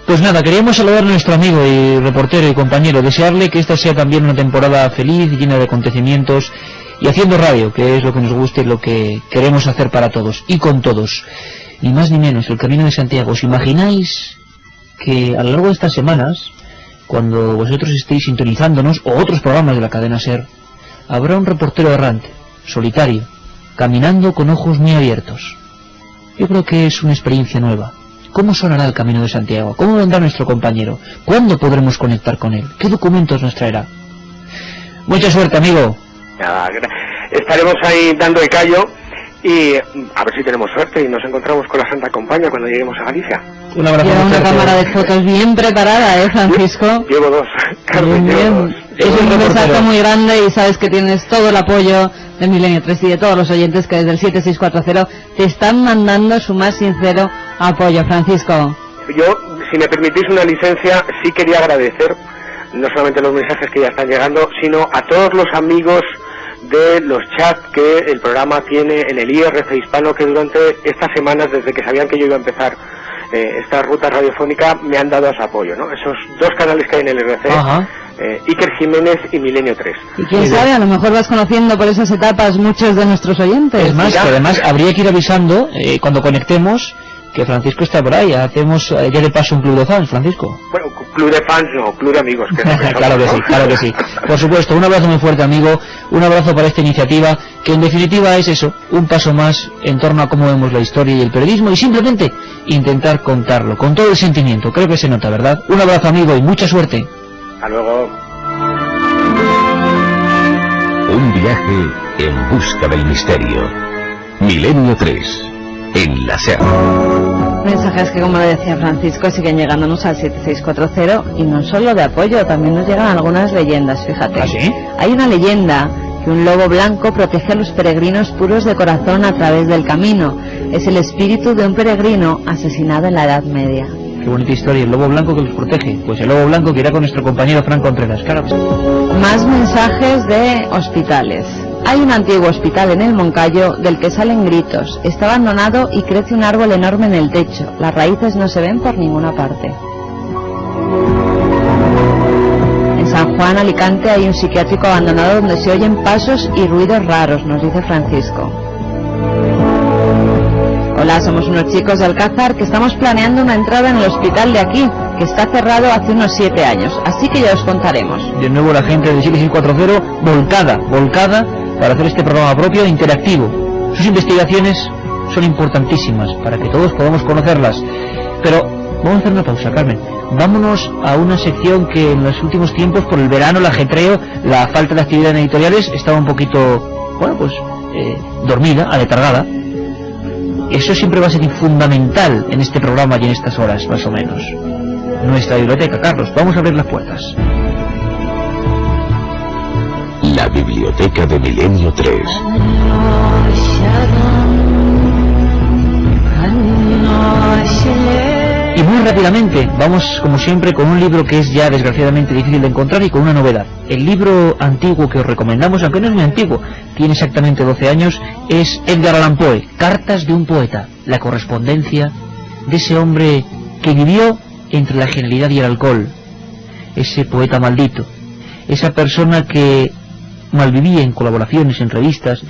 Pues nada, queríamos saludar a nuestro amigo y reportero y compañero, desearle que esta sea también una temporada feliz, llena de acontecimientos, y haciendo radio, que es lo que nos gusta y lo que queremos hacer para todos, y con todos. Ni más ni menos, el Camino de Santiago. ¿Os imagináis que a lo largo de estas semanas, cuando vosotros estéis sintonizándonos, o otros programas de la cadena SER, habrá un reportero errante, solitario, caminando con ojos muy abiertos? Yo creo que es una experiencia nueva. ¿Cómo sonará el Camino de Santiago? ¿Cómo vendrá nuestro compañero? ¿Cuándo podremos conectar con él? ¿Qué documentos nos traerá? Mucha suerte, amigo. Nada, estaremos ahí dando el callo, y a ver si tenemos suerte y nos encontramos con la Santa Compañía cuando lleguemos a Galicia. Un abrazo. Lleva una cámara de fotos bien preparada, Francisco. Llevo dos, Carmen, llevo dos. Es un besazo muy grande, y sabes que tienes todo el apoyo de Milenio 3 y de todos los oyentes que desde el 7640 te están mandando su más sincero apoyo, Francisco. Yo, si me permitís una licencia, sí quería agradecer no solamente los mensajes que ya están llegando, sino a todos los amigos de los chats que el programa tiene en el IRC hispano, que durante estas semanas, desde que sabían que yo iba a empezar esta ruta radiofónica, me han dado ese apoyo, ¿no? Esos dos canales que hay en el IRC, Iker Jiménez y Milenio 3. Y quién sabe, a lo mejor vas conociendo por esas etapas muchos de nuestros oyentes. Es más, que además habría que ir avisando cuando conectemos que Francisco está por ahí. Hacemos ya de paso un club de fans, Francisco. Bueno, club de fans no, club de amigos. Que claro que sí, claro que sí. Por supuesto, un abrazo muy fuerte, amigo. Un abrazo para esta iniciativa, que en definitiva es eso, un paso más en torno a cómo vemos la historia y el periodismo, y simplemente intentar contarlo con todo el sentimiento. Creo que se nota, ¿verdad? Un abrazo, amigo, y mucha suerte. Hasta luego. Un viaje en busca del misterio. Milenio 3, en la SER. Mensajes que, como lo decía Francisco, siguen llegándonos al 7640, y no solo de apoyo, también nos llegan algunas leyendas, fíjate. ¿Ah, sí? Hay una leyenda que un lobo blanco protege a los peregrinos puros de corazón a través del camino. Es el espíritu de un peregrino asesinado en la Edad Media. Qué bonita historia, el lobo blanco que los protege. Pues el lobo blanco que irá con nuestro compañero Franco Contreras. Claro. Más mensajes de hospitales. Hay un antiguo hospital en el Moncayo del que salen gritos. Está abandonado y crece un árbol enorme en el techo. Las raíces no se ven por ninguna parte. En San Juan, Alicante, hay un psiquiátrico abandonado donde se oyen pasos y ruidos raros, nos dice Francisco. Hola, somos unos chicos de Alcázar que estamos planeando una entrada en el hospital de aquí, que está cerrado hace unos 7 años, así que ya os contaremos. De nuevo la gente de 7640 volcada para hacer este programa propio e interactivo. Sus investigaciones son importantísimas para que todos podamos conocerlas. Pero vamos a hacer una pausa, Carmen. vámonos a una sección que en los últimos tiempos, por el verano, el ajetreo, la falta de actividad en editoriales, estaba un poquito, bueno, pues dormida, aletargada. Eso siempre va a ser fundamental en este programa y en estas horas, más o menos. Nuestra biblioteca, Carlos, vamos a abrir las puertas. La biblioteca de Milenio 3. Y muy rápidamente, vamos como siempre con un libro que es ya desgraciadamente difícil de encontrar y con una novedad. El libro antiguo que os recomendamos, aunque no es muy antiguo, tiene exactamente 12 años, es Edgar Allan Poe, Cartas de un poeta, la correspondencia de ese hombre que vivió entre la genialidad y el alcohol, ese poeta maldito, esa persona que malvivía en colaboraciones, en revistas,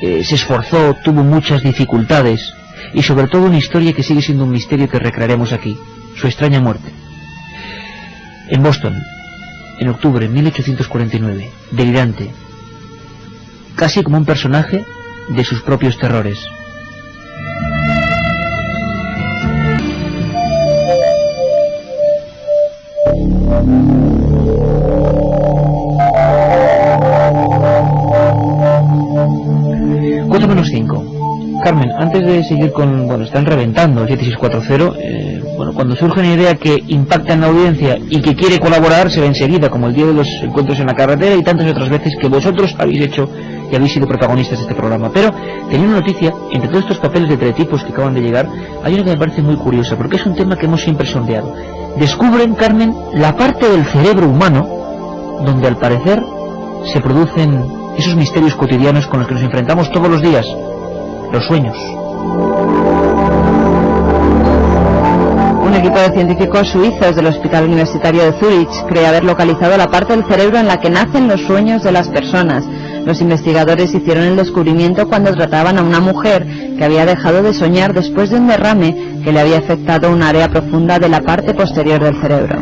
se esforzó, tuvo muchas dificultades, y sobre todo una historia que sigue siendo un misterio que recrearemos aquí, su extraña muerte. En Boston, en octubre de 1849, delirante, casi como un personaje de sus propios terrores. Cuatro menos 5. Carmen, antes de seguir con... Bueno, están reventando el 7640. Bueno, cuando surge una idea que impacta en la audiencia y que quiere colaborar, se ve enseguida, como el día de los encuentros en la carretera y tantas otras veces que vosotros habéis hecho y habéis sido protagonistas de este programa. Pero tenía una noticia, entre todos estos papeles de teletipos que acaban de llegar, hay una que me parece muy curiosa, porque es un tema que hemos siempre sondeado. Descubren, Carmen, la parte del cerebro humano donde al parecer se producen esos misterios cotidianos con los que nos enfrentamos todos los días. Los sueños. Un equipo de científicos suizos del Hospital Universitario de Zúrich cree haber localizado la parte del cerebro en la que nacen los sueños de las personas. Los investigadores hicieron el descubrimiento cuando trataban a una mujer que había dejado de soñar después de un derrame que le había afectado un área profunda de la parte posterior del cerebro.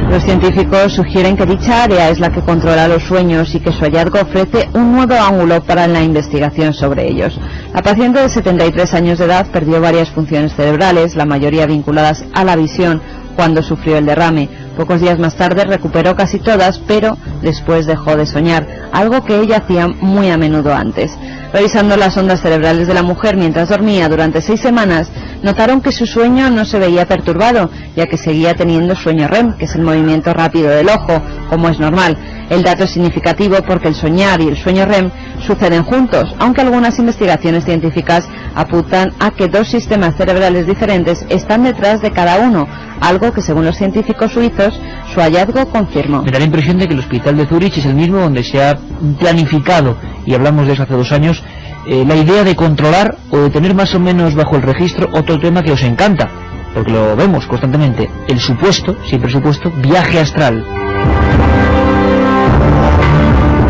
Los científicos sugieren que dicha área es la que controla los sueños y que su hallazgo ofrece un nuevo ángulo para la investigación sobre ellos. La paciente de 73 años de edad perdió varias funciones cerebrales, la mayoría vinculadas a la visión, cuando sufrió el derrame. Pocos días más tarde recuperó casi todas, pero después dejó de soñar, algo que ella hacía muy a menudo antes. Revisando las ondas cerebrales de la mujer mientras dormía durante 6 semanas, notaron que su sueño no se veía perturbado, ya que seguía teniendo sueño REM, que es el movimiento rápido del ojo, como es normal. El dato es significativo porque el soñar y el sueño REM suceden juntos, aunque algunas investigaciones científicas apuntan a que dos sistemas cerebrales diferentes están detrás de cada uno, algo que según los científicos suizos su hallazgo confirmó. Me da la impresión de que el hospital de Zúrich es el mismo donde se ha planificado, y hablamos de eso hace 2 años, la idea de controlar o de tener más o menos bajo el registro otro tema que os encanta, porque lo vemos constantemente, el supuesto, siempre supuesto, viaje astral.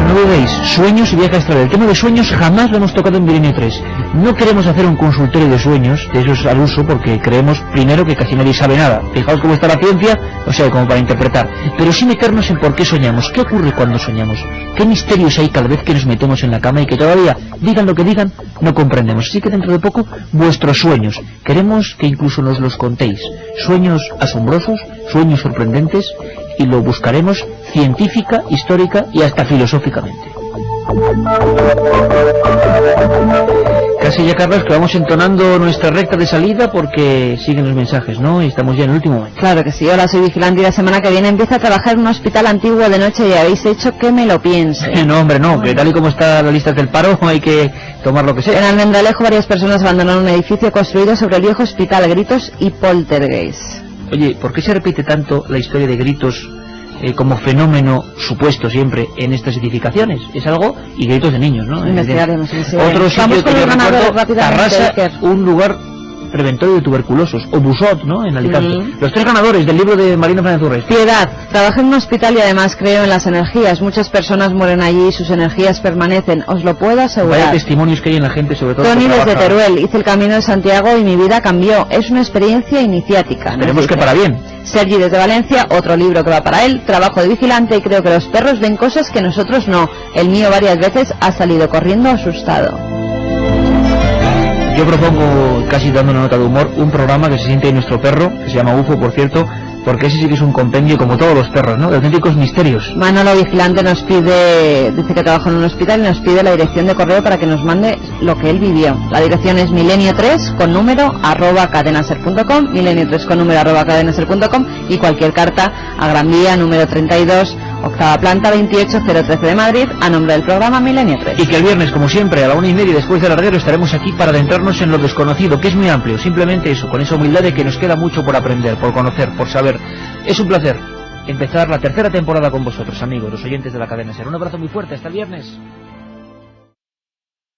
No dudéis, sueños y viaje astral. El tema de sueños jamás lo hemos tocado en Milenio 3. No queremos hacer un consultorio de sueños, de esos al uso, porque creemos, primero, que casi nadie sabe nada. Fijaos cómo está la ciencia, o sea, como para interpretar. Pero sí meternos en por qué soñamos, qué ocurre cuando soñamos, qué misterios hay cada vez que nos metemos en la cama y que todavía, digan lo que digan, no comprendemos. Así que dentro de poco, vuestros sueños. Queremos que incluso nos los contéis. Sueños asombrosos, sueños sorprendentes, y lo buscaremos científica, histórica y hasta filosóficamente. Casi ya, Carlos, que vamos entonando nuestra recta de salida porque siguen los mensajes, ¿no? Y estamos ya en el último momento. Claro que sí. Hola, soy vigilante y la semana que viene empiezo a trabajar en un hospital antiguo de noche y habéis hecho que me lo piense. No, hombre, no, que tal y como está la lista del paro hay que tomar lo que sea. En Almendralejo varias personas abandonaron un edificio construido sobre el viejo hospital, gritos y poltergeist. Oye, ¿por qué se repite tanto la historia de gritos como fenómeno supuesto siempre en estas edificaciones? Es algo, y gritos de niños, ¿no? Investigaremos. Otro sitio que yo recuerdo, Tarrasa, un lugar preventorio de tuberculosos, o Busot, ¿no?, en Alicante. Los 3 ganadores del libro de Marina Fernández Urres. Piedad, trabajé en un hospital y además creo en las energías. Muchas personas mueren allí y sus energías permanecen, os lo puedo asegurar. Vaya testimonios que hay en la gente, sobre todo. Tony desde Teruel, hice el camino de Santiago y mi vida cambió. Es una experiencia iniciática. Esperemos que para bien. Sergi desde Valencia, otro libro que va para él, trabajo de vigilante y creo que los perros ven cosas que nosotros no. El mío varias veces ha salido corriendo asustado. Yo propongo, casi dando una nota de humor, un programa que se siente en nuestro perro, que se llama UFO, por cierto, porque ese sí que es un compendio, como todos los perros, ¿no?, de auténticos misterios. Manolo Vigilante nos pide, dice que trabaja en un hospital y nos pide la dirección de correo para que nos mande lo que él vivió. La dirección es milenio3 con número @cadenaser.com, milenio3 con número @cadenaser.com, y cualquier carta a Gran Vía número 32, octava planta, 28013 de Madrid, a nombre del programa Milenio 3. Y que el viernes, como siempre, a la 1:30 después del larguero, estaremos aquí para adentrarnos en lo desconocido, que es muy amplio. Simplemente eso, con esa humildad de que nos queda mucho por aprender, por conocer, por saber. Es un placer empezar la tercera temporada con vosotros, amigos, los oyentes de la Cadena SER. Un abrazo muy fuerte, hasta el viernes.